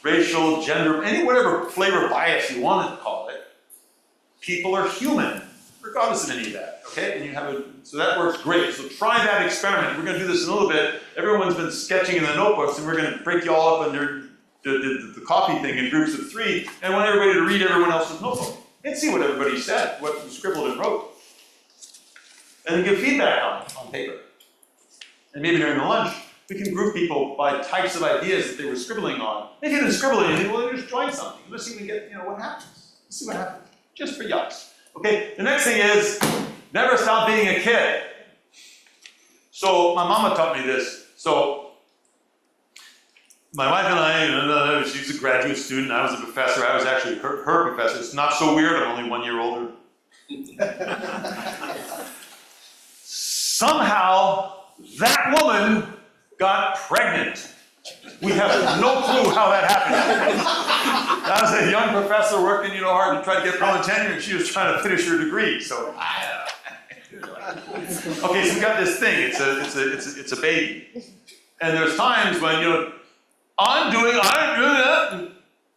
racial, gender, whatever flavor bias you want to call it. People are human, regardless of any of that, okay? And so that works great. So try that experiment. We're going to do this in a little bit. Everyone's been sketching in the notebooks, and we're going to break you all up under the copy thing in groups of 3, and I want everybody to read everyone else's notebook and see what everybody said, what you scribbled and wrote. And then give feedback on paper. And maybe during the lunch, we can group people by types of ideas that they were scribbling on. If you didn't scribble anything, well, just join something. Let's see if we get, what happens. Let's see what happens. Just for yucks. Okay, the next thing is, never stop being a kid. So my mama taught me this. So my wife and I, she's a graduate student, I was a professor, I was actually her professor. It's not so weird, I'm only 1 year older. Somehow, that woman got pregnant. We have no clue how that happened. I was a young professor working, hard to try to get permanent tenure, and she was trying to finish her degree. So, okay, so we got this thing. It's a baby, and there's times when I'm doing that.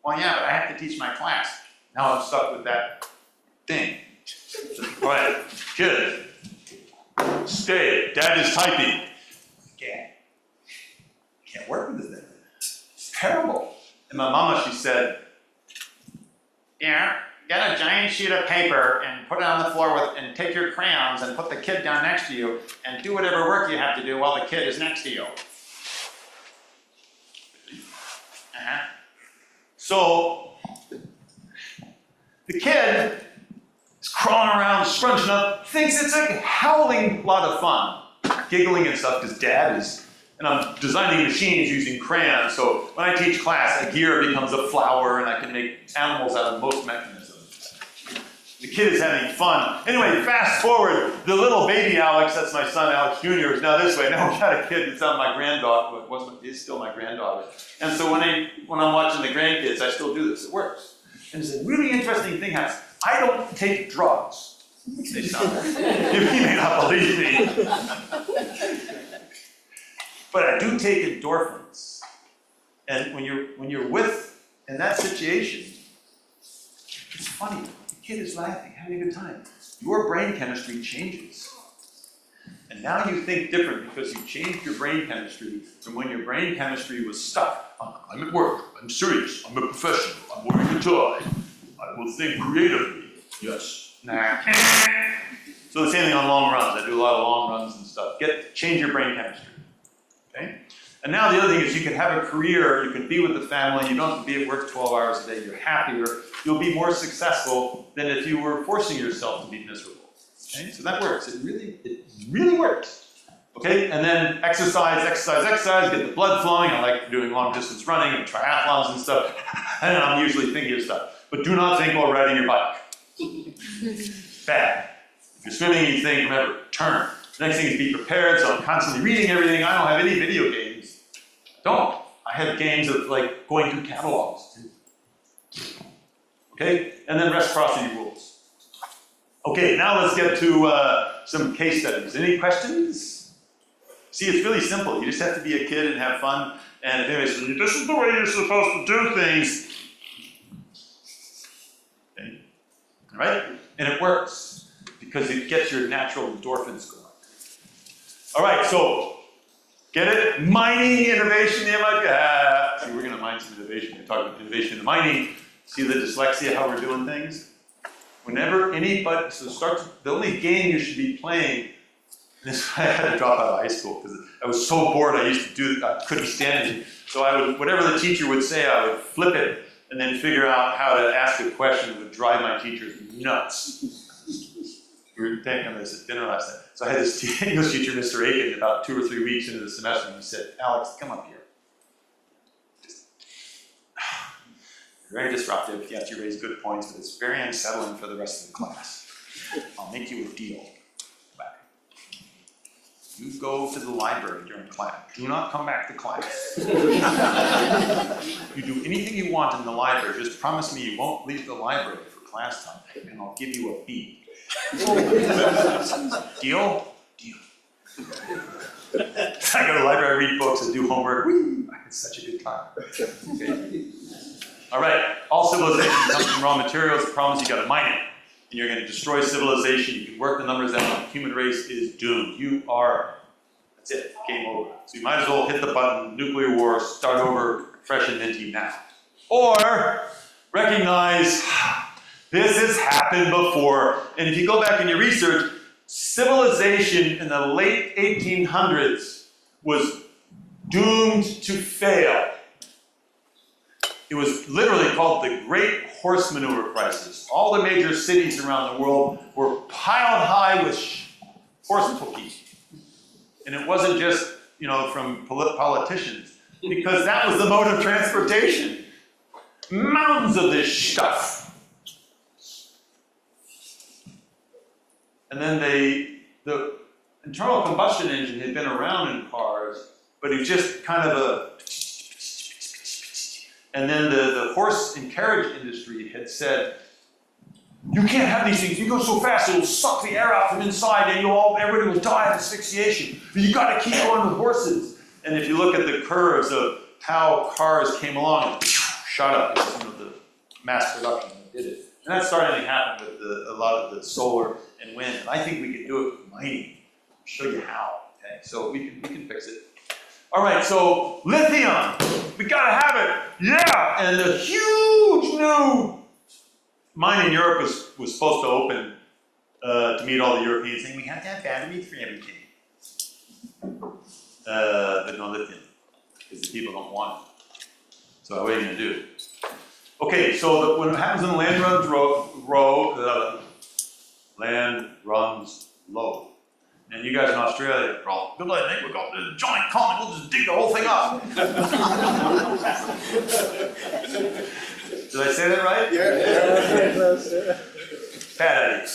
Well, yeah, but I have to teach my class. Now I'm stuck with that thing. All right, kid, stay. Dad is typing. Can't work with this thing. It's terrible. And my mama, she said, yeah, get a giant sheet of paper and put it on the floor and take your crayons and put the kid down next to you and do whatever work you have to do while the kid is next to you. So, the kid is crawling around, scrunching up, thinks it's a howling lot of fun, giggling and stuff because dad is. And I'm designing machines using crayons, so when I teach class, a gear becomes a flower, and I can make animals out of most mechanisms. The kid is having fun. Anyway, fast forward, the little baby Alex, that's my son Alex Jr., is now this way. Now we've got a kid that's not my granddaughter, is still my granddaughter. And so when I'm watching the grandkids, I still do this. It works. And it's a really interesting thing happens. I don't take drugs. They sound you may not believe me. But I do take endorphins. And when you're in that situation, it's funny. The kid is laughing, having a good time. Your brain chemistry changes. And now you think different because you changed your brain chemistry from when your brain chemistry was stuck. I'm at work, I'm serious, I'm a professional, I'm wearing a tie, I will think creatively. Yes. Nah. So the same thing on long runs. I do a lot of long runs and stuff. Change your brain chemistry. Okay? And now the other thing is you can have a career, you can be with the family, you don't have to be at work 12 hours a day, you're happier, you'll be more successful than if you were forcing yourself to be miserable. Okay? So that works, it really works. Okay, and then exercise, get the blood flowing. I like doing long distance running and triathlons and stuff, and I'm usually thinking of stuff. But do not think while riding your bike. Bad. If you're swimming, you think, remember, turn. The next thing is be prepared, so I'm constantly reading everything. I don't have any video games. I have games of like going through catalogs. Okay, and then reciprocity rules. Okay, now let's get to some case studies. Any questions? See, it's really simple. You just have to be a kid and have fun. And if anybody says, this is the way you're supposed to do things. Okay, all right? And it works because it gets your natural endorphins going. All right, so get it? Mining, innovation, the MIT. See, we're going to mine some innovation. We're talking about innovation in mining. See the dyslexia, how we're doing things? Whenever anybody, the only game you should be playing, this I had to drop out of high school because I was so bored. I couldn't stand it. So I would, whatever the teacher would say, I would flip it and then figure out how to ask a question that would drive my teachers nuts. We were thinking this at dinner last night. So I had this English teacher, Mr. Aiken, about 2 or 3 weeks into the semester, and he said, Alex, come up here. You're very disruptive. Yes, you raise good points, but it's very unsettling for the rest of the class. I'll make you a deal. You go to the library during class. Do not come back to class. You do anything you want in the library. Just promise me you won't leave the library for class time, and I'll give you a B. Deal? Deal. I go to the library, read books, and do homework. Whee! It's such a good time. Okay. All right. All civilization comes from raw materials. The problem is you got to mine it. And you're going to destroy civilization. You can work the numbers out. The human race is doomed. That's it. Game over. So you might as well hit the button, nuclear war, start over, fresh and minty now. Or recognize this has happened before. And if you go back in your research, civilization in the late 1800s was doomed to fail. It was literally called the Great Horse Manure Crisis. All the major cities around the world were piled high with horse pokie. And it wasn't just, from politicians. because that was the mode of transportation. Mountains of this stuff. And then the internal combustion engine had been around in cars, but it was just kind of a, and then the horse and carriage industry had said, you can't have these things, you go so fast, it'll suck the air out from inside and everybody will die of asphyxiation. But you gotta keep going with horses. And if you look at the curves of how cars came along and shot up with some of the mass production that did it. And that's starting to happen with a lot of the solar and wind. And I think we can do it with mining. I'll show you how, okay? So we can fix it. All right, so lithium, we gotta have it. Yeah, and the huge new mine in Europe was supposed to open to meet all the Europeans saying we have to have batteries for everything. But no lithium, because the people don't want it. So what are you gonna do? Okay, so when it happens in the land runs low. And you guys in Australia, oh, good luck, we've got the giant comet, we'll just dig the whole thing up. Did I say that right? Yeah. Bad idea.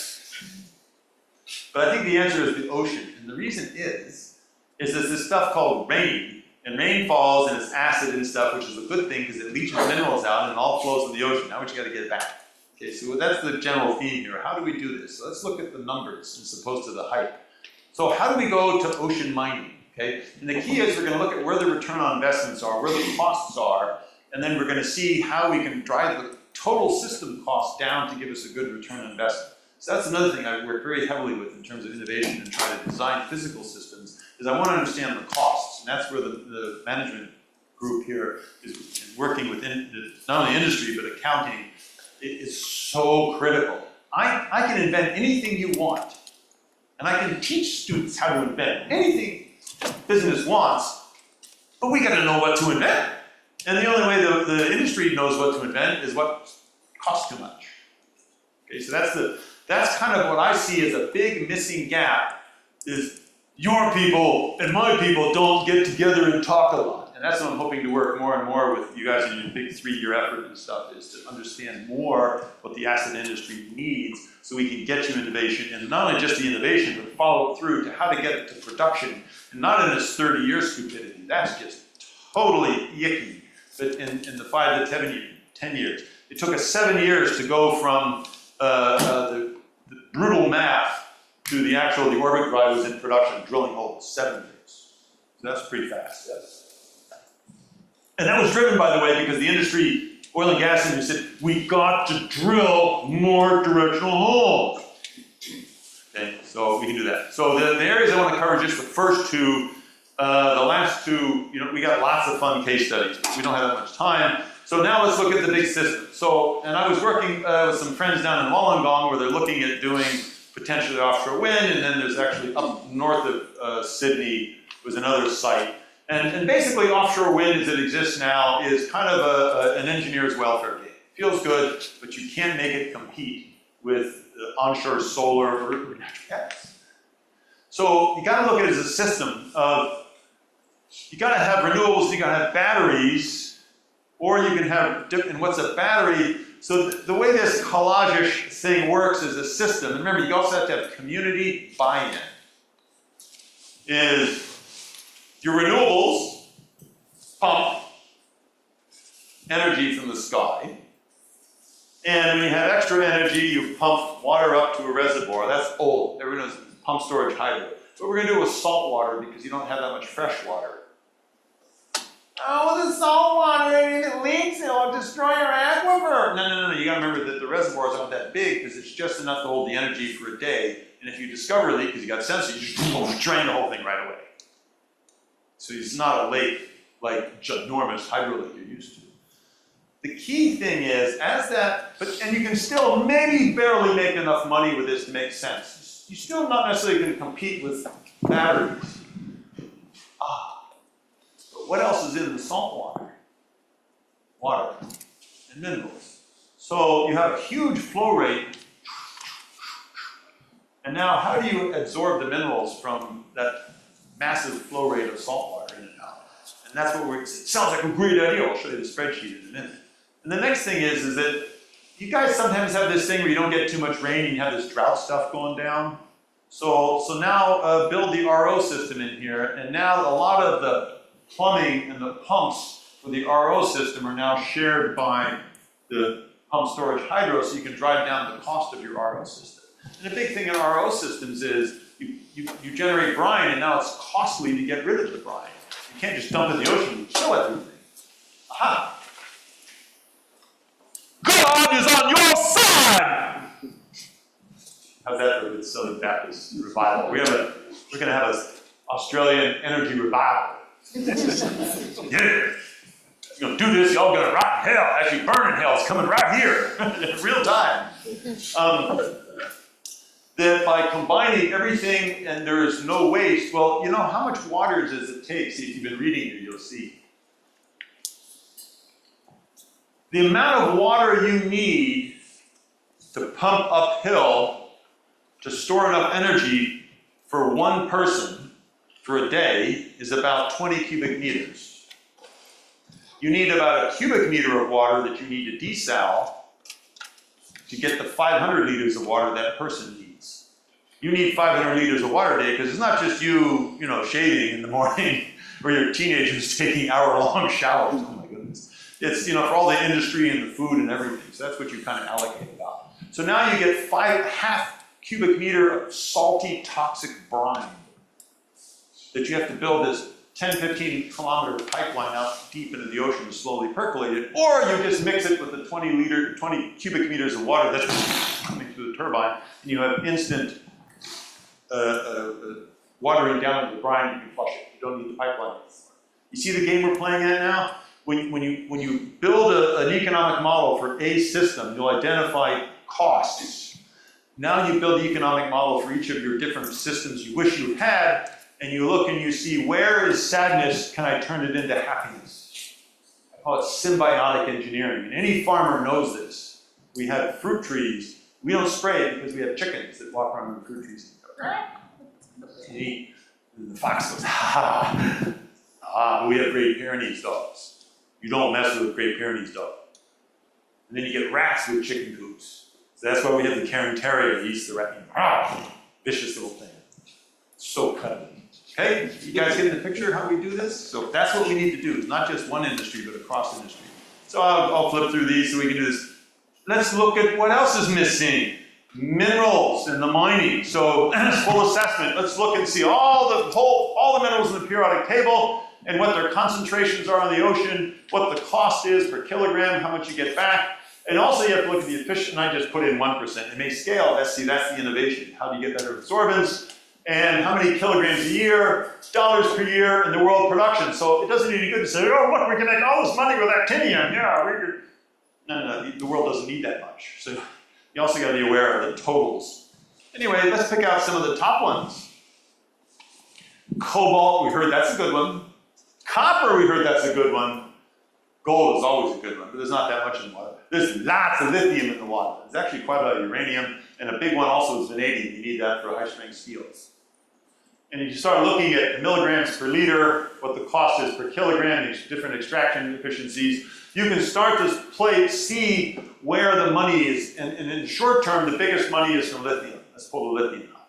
But I think the answer is the ocean. And the reason is there's this stuff called rain. And rain falls and it's acid and stuff, which is a good thing because it leaches minerals out and it all flows in the ocean. Now we just got to get it back. Okay, so that's the general theme here. How do we do this? So let's look at the numbers as opposed to the hype. So how do we go to ocean mining? Okay, and the key is we're going to look at where the return on investments are, where the costs are, and then we're going to see how we can drive the total system cost down to give us a good return on investment. So that's another thing I work very heavily with in terms of innovation and trying to design physical systems, is I want to understand the costs. And that's where the management group here is working within not only industry, but accounting. It is so critical. I can invent anything you want. And I can teach students how to invent anything business wants, but we gotta know what to invent. And the only way the industry knows what to invent is what costs too much. Okay, so that's kind of what I see as a big missing gap, is your people and my people don't get together and talk a lot. And that's what I'm hoping to work more and more with you guys in your big 3-year effort and stuff, is to understand more what the asset industry needs so we can get you innovation, and not only just the innovation, but follow through to how to get it to production, and not in this 30-year stupidity. That's just totally yicky. But in the 5 to 10 years, it took us 7 years to go from the brutal math to the orbit drive was in production, drilling holes, 7 years. So that's pretty fast. Yes. And that was driven, by the way, because the industry, oil and gas industry, said, we got to drill more directional holes. Okay, so we can do that. So the areas I want to cover, just the first two, the last two, we got lots of fun case studies, but we don't have that much time. So now let's look at the big system. So, and I was working with some friends down in Wollongong where they're looking at doing potentially offshore wind, and then there's actually up north of Sydney was another site. And basically offshore wind as it exists now is kind of an engineer's welfare game. Feels good, but you can't make it compete with onshore solar or natural gas. So you gotta look at it as a system of, you gotta have renewables, you gotta have batteries, or you can have, and what's a battery? So the way this collage-ish thing works is a system, and remember you also have to have community buy-in, is your renewables pump energy from the sky, and when you have extra energy, you pump water up to a reservoir. That's old. Everyone knows pump storage hydro. What we're going to do with salt water, because you don't have that much fresh water. Oh, the salt water, if it leaks, it'll destroy your aquifer. No. You got to remember that the reservoirs aren't that big, because it's just enough to hold the energy for a day. And if you discover a leak, because you got sensors, you just drain the whole thing right away. So it's not a lake like ginormous hydro lake you're used to. The key thing is, and you can still maybe barely make enough money with this to make sense. You're still not necessarily going to compete with batteries. But what else is in the salt water? Water and minerals. So you have a huge flow rate. And now how do you absorb the minerals from that massive flow rate of salt water in and out? And And that's what it sounds like a great idea. I'll show you the spreadsheet in a minute. And the next thing is that you guys sometimes have this thing where you don't get too much rain and you have this drought stuff going down. So now build the RO system in here, and now a lot of the plumbing and the pumps for the RO system are now shared by the pump storage hydro, so you can drive down the cost of your RO system. And the big thing in RO systems is you generate brine, and now it's costly to get rid of the brine. You can't just dump it in the ocean and kill everything. Aha! God is on your side! How's that for a good Southern Baptist revival? we're gonna have an Australian energy revival. Yeah! You're gonna do this, y'all gonna rot in hell. Actually, burn in hell is coming right here in real time. That by combining everything and there is no waste, well, you know, how much water does it take? See, if you've been reading here, you'll see. The amount of water you need to pump uphill to store enough energy for one person for a day is about 20 cubic meters. You need about a cubic meter of water that you need to desal to get the 500 liters of water that person needs. You need 500 liters of water a day because it's not just you shaving in the morning or your teenagers taking hour-long showers. Oh my goodness. It's, for all the industry and the food and everything. So that's what you kind of allocated out. So now you get half cubic meter of salty, toxic brine that you have to build this 10, 15 kilometer pipeline out deep into the ocean to slowly percolate it, or you just mix it with the 20 cubic meters of water that's coming through the turbine, and you have instant watering down of the brine. You can flush it. You don't need the pipeline anymore. You see the game we're playing at now? When you build an economic model for a system, you'll identify costs. Now you build the economic model for each of your different systems you wish you had, and you look and you see, where is sadness, can I turn it into happiness? I call it symbiotic engineering, and any farmer knows this. We have fruit trees. We don't spray it because we have chickens that walk around the fruit trees and eat. And the fox goes, ha, but we have Great Pyrenees dogs. You don't mess with a Great Pyrenees dog. And then you get rats with chicken coops. So that's why we have the Cairn Terrier. He eats the rat. Vicious little thing. So cuddly. Okay, you guys get the picture how we do this? So that's what we need to do, not just one industry, but across industry. So I'll flip through these so we can do this. Let's look at what else is missing. Minerals in the mining. So full assessment. Let's look and see all the minerals in the periodic table and what their concentrations are in the ocean, what the cost is per kilogram, how much you get back. And also you have to look at the efficiency. I just put in 1%. It may scale. That's the innovation. How do you get better absorbance? And how many kilograms a year, dollars per year in the world production. So it doesn't do any good to say, oh, look, we can make all this money with actinium. Yeah, no, the world doesn't need that much. So you also got to be aware of the totals. Anyway, let's pick out some of the top ones. Cobalt, we heard that's a good one. Copper, we heard that's a good one. Gold is always a good one, but there's not that much in the water. There's lots of lithium in the water. There's actually quite a lot of uranium, and a big one also is vanadium. You need that for high-strength steels. And if you start looking at milligrams per liter, what the cost is per kilogram, these different extraction efficiencies, you can start to see where the money is. And in the short term, the biggest money is from lithium. Let's pull the lithium out.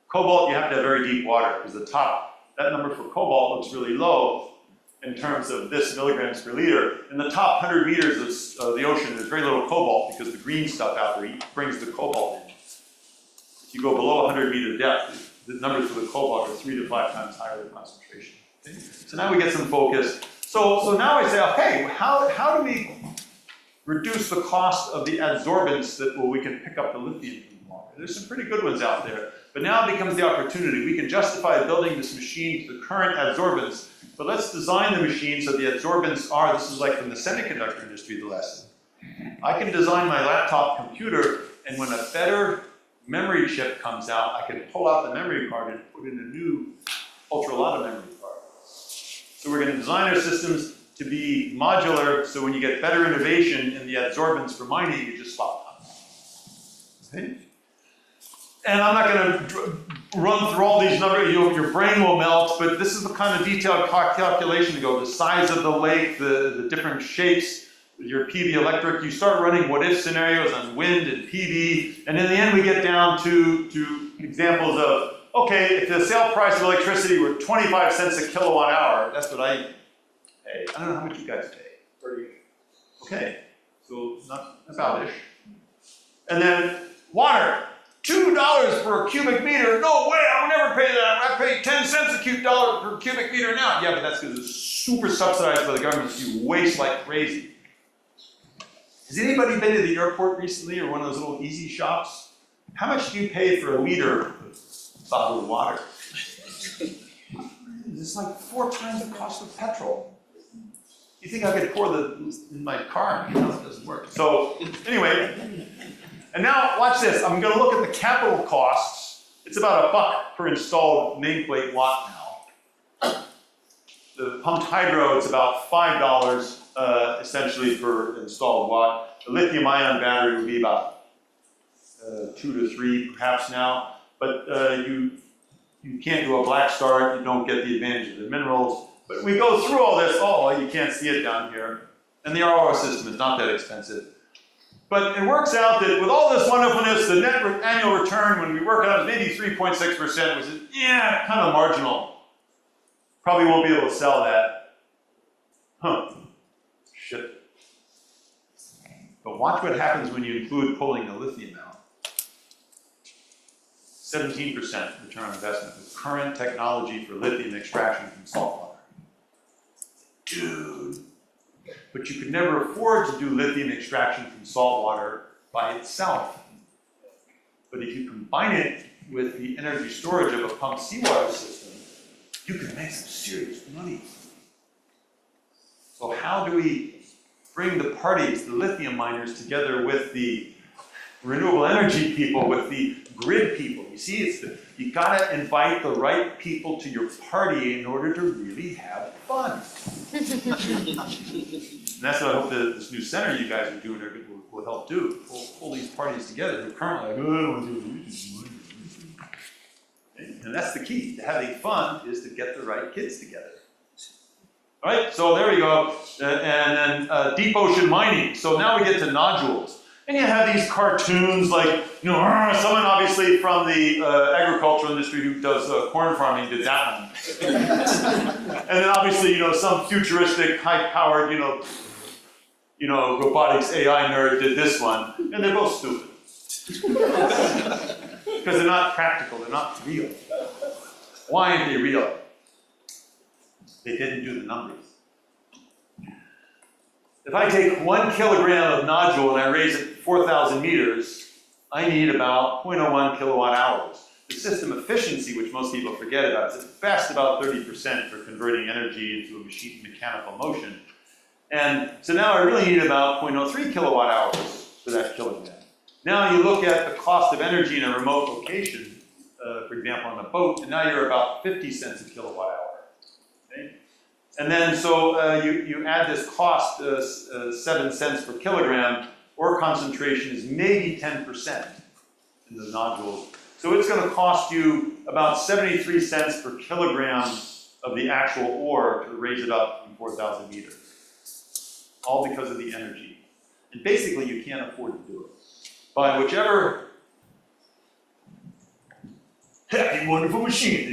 Cobalt, you have to have very deep water, because that number for cobalt looks really low in terms of this milligrams per liter. In the top 100 meters of the ocean, there's very little cobalt, because the green stuff out there brings the cobalt in. If you go below 100 meter depth, the numbers for the cobalt are 3 to 5 times higher the concentration. Okay? So now we get some focus. So now I say, okay, how do we reduce the cost of the adsorbents that we can pick up the lithium from the water? There's some pretty good ones out there, but now it becomes the opportunity. We can justify building this machine to the current adsorbents, but let's design the machine so the adsorbents are, this is like from the semiconductor industry, the lesson. I can design my laptop computer, and when a better memory chip comes out, I can pull out the memory card and put in a new ultra-lotta memory card. So we're going to design our systems to be modular, so when you get better innovation in the adsorbents for mining, you just swap them. Okay? And I'm not gonna run through all these numbers, your brain will melt, but this is the kind of detailed calculation to go, the size of the lake, the different shapes, your PV electric, you start running what if scenarios on wind and PV, and in the end we get down to examples of, okay, if the sale price of electricity were 25 cents a kilowatt hour, that's what I pay. I don't know how much you guys pay. Okay, so not about-ish. And then water, $2 per cubic meter. No way, I'll never pay that. I pay 10 cents a dollar per cubic meter now. Yeah, but that's because it's super subsidized by the government, so you waste like crazy. Has anybody been to the airport recently or one of those little easy shops? How much do you pay for a liter of bottled water? It's like 4 times the cost of petrol. You think I could pour in my car? No, it doesn't work. So anyway, and now watch this. I'm going to look at the capital costs. It's about $1 per installed nameplate watt now. The pumped hydro, it's about $5 essentially per installed watt. The lithium-ion battery would be about 2 to 3 perhaps now. But you can't do a black start. You don't get the advantage of the minerals. But we go through all this. Oh, you can't see it down here. And the RO system is not that expensive. But it works out that with all this wonderfulness, the net annual return when we work it out is maybe 3.6%, which is, yeah, kind of marginal. Probably won't be able to sell that. Huh. Shit. But watch what happens when you include pulling the lithium out. 17% return on investment with current technology for lithium extraction from salt water. Dude. But you could never afford to do lithium extraction from salt water by itself. But if you combine it with the energy storage of a pumped seawater system, you can make some serious money. So how do we bring the parties, the lithium miners, together with the renewable energy people, with the grid people? You see, you gotta invite the right people to your party in order to really have fun. And that's what I hope that this new center you guys are doing will help do. Pull these parties together who are currently like, oh, I don't want to do it. And that's the key. To having fun is to get the right kids together. All right, so there we go. And then deep ocean mining. So now we get to nodules. And you have these cartoons like, someone obviously from the agricultural industry who does corn farming did that one. And then obviously, some futuristic, high-powered, robotics AI nerd did this one. And they're both stupid. Because they're not practical, they're not real. Why aren't they real? They didn't do the numbers. If I take 1 kilogram of nodule and I raise it 4,000 meters, I need about 0.01 kilowatt hours. The system efficiency, which most people forget about, is at best about 30% for converting energy into a machine mechanical motion. And so now I really need about 0.03 kilowatt hours for that kilogram. Now you look at the cost of energy in a remote location, for example on a boat, and now you're about 50 cents a kilowatt hour. Okay? And then so you add this cost, 7 cents per kilogram, ore concentration is maybe 10% in the nodules. So it's going to cost you about 73 cents per kilogram of the actual ore to raise it up from 4,000 meters. All because of the energy. And basically you can't afford to do it. By whichever happy, wonderful machine.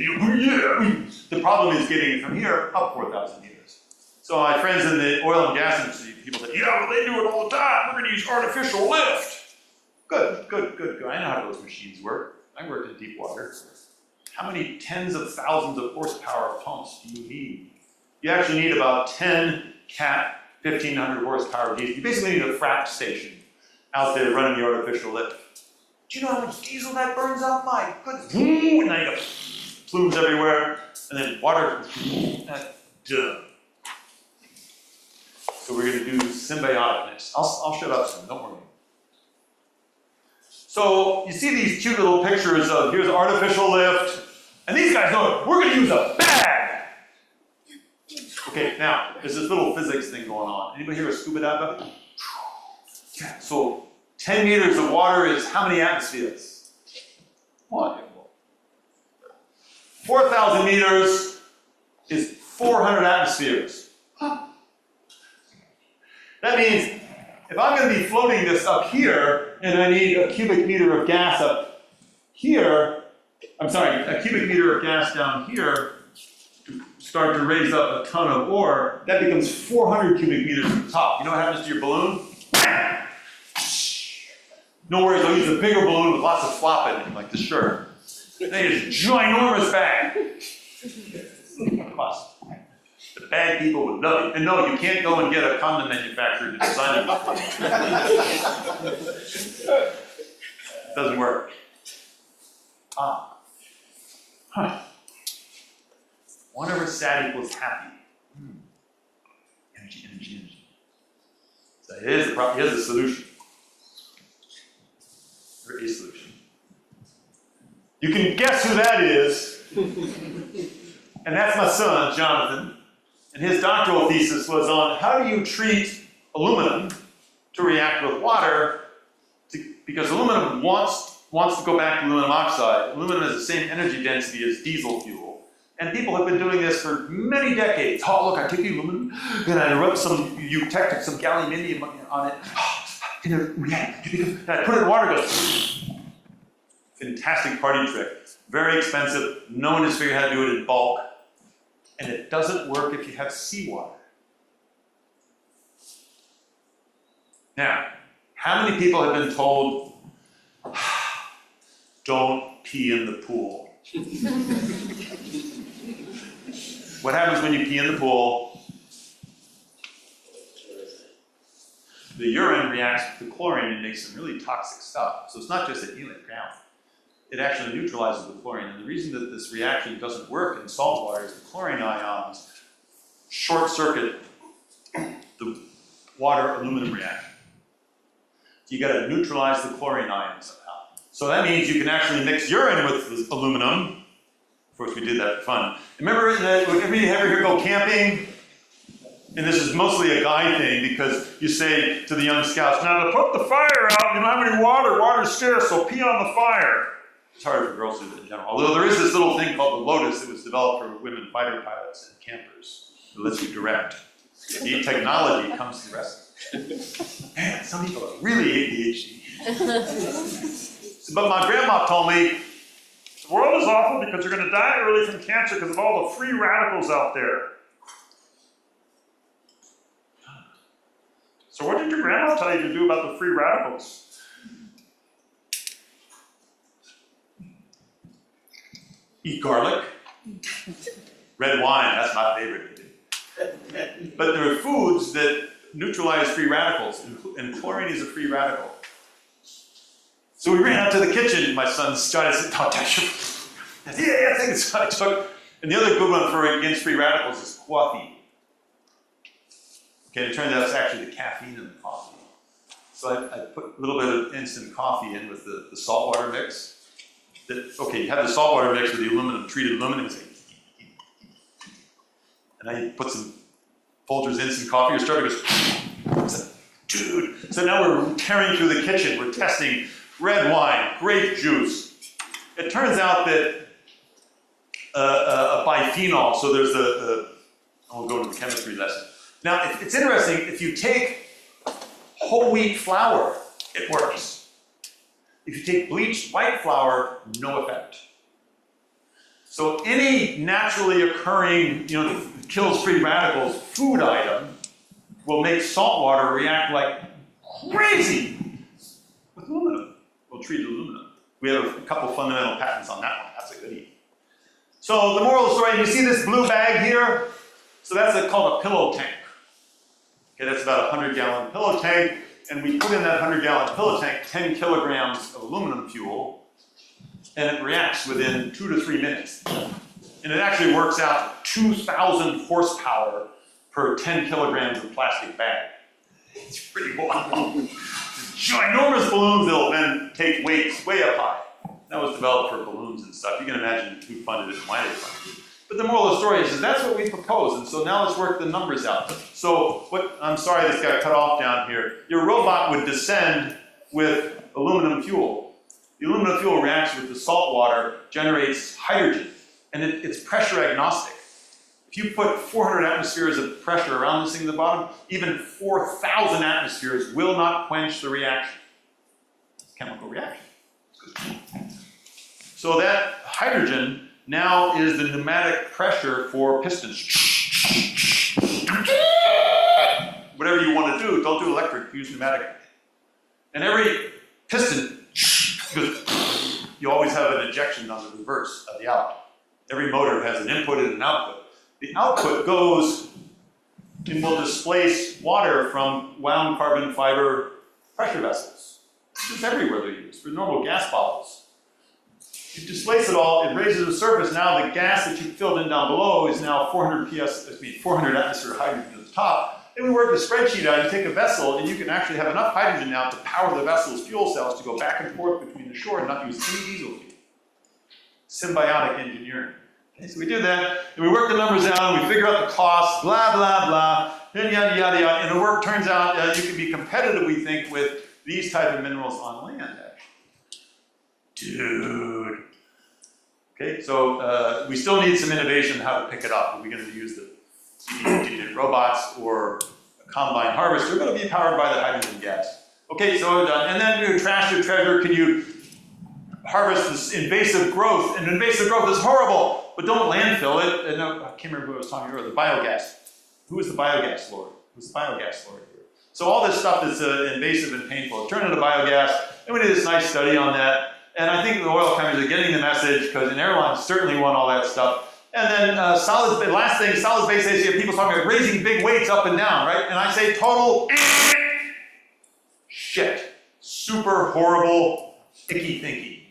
The problem is getting it from here up 4,000 meters. So my friends in the oil and gas industry, people say, yeah, well, they do it all the time. We're going to use artificial lift. Good. I know how those machines work. I worked in deep water. How many tens of thousands of horsepower pumps do you need? You actually need about 10 Cat 1,500 horsepower diesel. You basically need a frac station out there running the artificial lift. Do you know how much diesel that burns out? My goodness. And now you got plumes everywhere, and then water. Duh. So we're going to do symbioticness. I'll shut up soon, don't worry. So you see these cute little pictures of here's artificial lift, and these guys know it. We're going to use a bag. Okay, now there's this little physics thing going on. Anybody hear a scuba diver? So 10 meters of water is how many atmospheres? 4,000 meters is 400 atmospheres. That means if I'm going to be floating this up here, and I need a cubic meter of gas up here, I'm sorry, a cubic meter of gas down here to start to raise up a ton of ore, that becomes 400 cubic meters at the top. You know what happens to your balloon? No worries, I'll use a bigger balloon with lots of flop in it, like the shirt. They just ginormous bag. Plus, the bag people would love it. And no, you can't go and get a condom manufacturer to design it. Doesn't work. One over sat equals happy. Energy, energy, energy. So here's the problem. Here's the solution. There is a solution. You can guess who that is. And that's my son, Jonathan. And his doctoral thesis was on how do you treat aluminum to react with water, because aluminum wants to go back to aluminum oxide. Aluminum has the same energy density as diesel fuel. And people have been doing this for many decades. Oh, look, I take the aluminum and I rub some eutectic, some gallium on it, and it reacts. And I put it in water, it goes. Fantastic party trick. Very expensive. No one has figured out how to do it in bulk. And it doesn't work if you have seawater. Now, how many people have been told, don't pee in the pool? What happens when you pee in the pool? The urine reacts with the chlorine and makes some really toxic stuff. So it's not just that you let it down. It actually neutralizes the chlorine. And the reason that this reaction doesn't work in salt water is the chlorine ions short circuit the water aluminum reaction. So you gotta neutralize the chlorine ions somehow. So that means you can actually mix urine with the aluminum. Of course, we did that for fun. Remember, if you ever go camping, and this is mostly a guy thing, because you say to the young scouts, now to put the fire out, you don't have any water, water's scarce, so pee on the fire. It's hard for girls to do that in general. Although there is this little thing called the Lotus that was developed for women fighter pilots and campers. It lets you direct. The technology comes to the rest. Man, some people are really ADHD. But my grandma told me, the world is awful because you're going to die early from cancer because of all the free radicals out there. So what did your grandma tell you to do about the free radicals? Eat garlic. Red wine, that's my favorite. But there are foods that neutralize free radicals, and chlorine is a free radical. So we ran out to the kitchen, my son started saying, oh, yeah, take this. I took. And the other good one for against free radicals is coffee. Okay, it turns out it's actually the caffeine in the coffee. So I put a little bit of instant coffee in with the saltwater mix. Okay, you have the saltwater mix with the aluminum, treated aluminum, and then you put some Folgers instant coffee, your starter goes, dude. So now we're tearing through the kitchen, we're testing red wine, grape juice. It turns out that a biphenol, so there's I'll go into the chemistry lesson. Now, it's interesting, if you take whole wheat flour, it works. If you take bleached white flour, no effect. So any naturally occurring, kills free radicals food item will make salt water react like crazy with aluminum. We'll treat aluminum. We have a couple fundamental patents on that one. That's a goodie. So the moral of the story, you see this blue bag here? So that's called a pillow tank. Okay, that's about a 100-gallon pillow tank. And we put in that 100-gallon pillow tank 10 kilograms of aluminum fuel, and it reacts within 2 to 3 minutes. And it actually works out to 2,000 horsepower per 10 kilograms of plastic bag. It's pretty wild. Ginormous balloons that'll then take weights way up high. That was developed for balloons and stuff. You can imagine who funded it and why they funded it. But the moral of the story is that's what we propose, and so now let's work the numbers out. So I'm sorry this got cut off down here. Your robot would descend with aluminum fuel. The aluminum fuel reacts with the salt water, generates hydrogen. and it's pressure agnostic. If you put 400 atmospheres of pressure around this thing at the bottom, even 4,000 atmospheres will not quench the reaction. It's a chemical reaction. So that hydrogen now is the pneumatic pressure for pistons. Whatever you want to do, don't do electric, use pneumatic. And every piston goes, you always have an ejection on the reverse of the out. Every motor has an input and an output. The output goes and will displace water from wound carbon fiber pressure vessels. This is everywhere they're used, for normal gas bottles. You displace it all, it raises the surface. Now the gas that you filled in down below is now 400 atmosphere hydrogen at the top. Then we work the spreadsheet out, you take a vessel, and you can actually have enough hydrogen now to power the vessel's fuel cells to go back and forth between the shore and not use any diesel fuel. Symbiotic engineering. Okay, so we do that, and we work the numbers out, and we figure out the costs, blah, blah, blah, and yada, yada, yada, and the work turns out you can be competitive, we think, with these type of minerals on land, actually. Dude. Okay, so we still need some innovation on how to pick it up. Are we going to use the robots or a combine harvester? They're going to be powered by the hydrogen gas. Okay, so we're done. And then trash your treasure. Can you harvest this invasive growth? And invasive growth is horrible, but don't landfill it. And I can't remember who I was talking earlier. The biogas. Who is the biogas lord? Who's the biogas lord here? So all this stuff that's invasive and painful, turn into biogas. And we did this nice study on that. And I think the oil companies are getting the message, because in airlines certainly want all that stuff. And then last thing, solid base, you have people talking about raising big weights up and down, right? And I say total shit. Super horrible, icky thinky.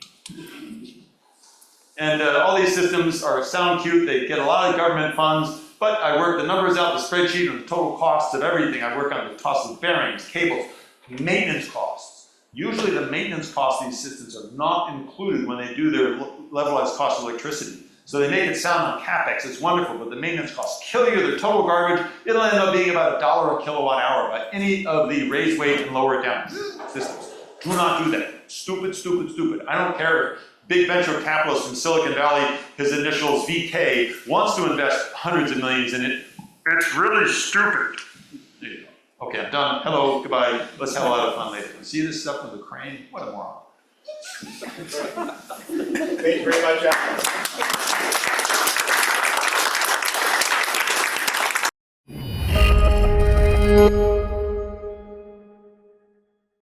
And all these systems sound cute, they get a lot of government funds, but I work the numbers out, the spreadsheet, and the total costs of everything. I work on the cost of bearings, cables, maintenance costs. Usually the maintenance costs of these systems are not included when they do their levelized cost of electricity. So they make it sound on CapEx, it's wonderful, but the maintenance costs kill you, they're total garbage. It'll end up being about $1 a kilowatt hour by any of the raise weight and lower it down systems. Do not do that. Stupid, stupid, stupid. I don't care if big venture capitalist from Silicon Valley, his initials VK, wants to invest hundreds of millions in it. It's really stupid. There you go. Okay, I'm done. Hello, goodbye. Let's have a lot of fun later. See this stuff with the crane? What a moron. Thank you very much, Jack.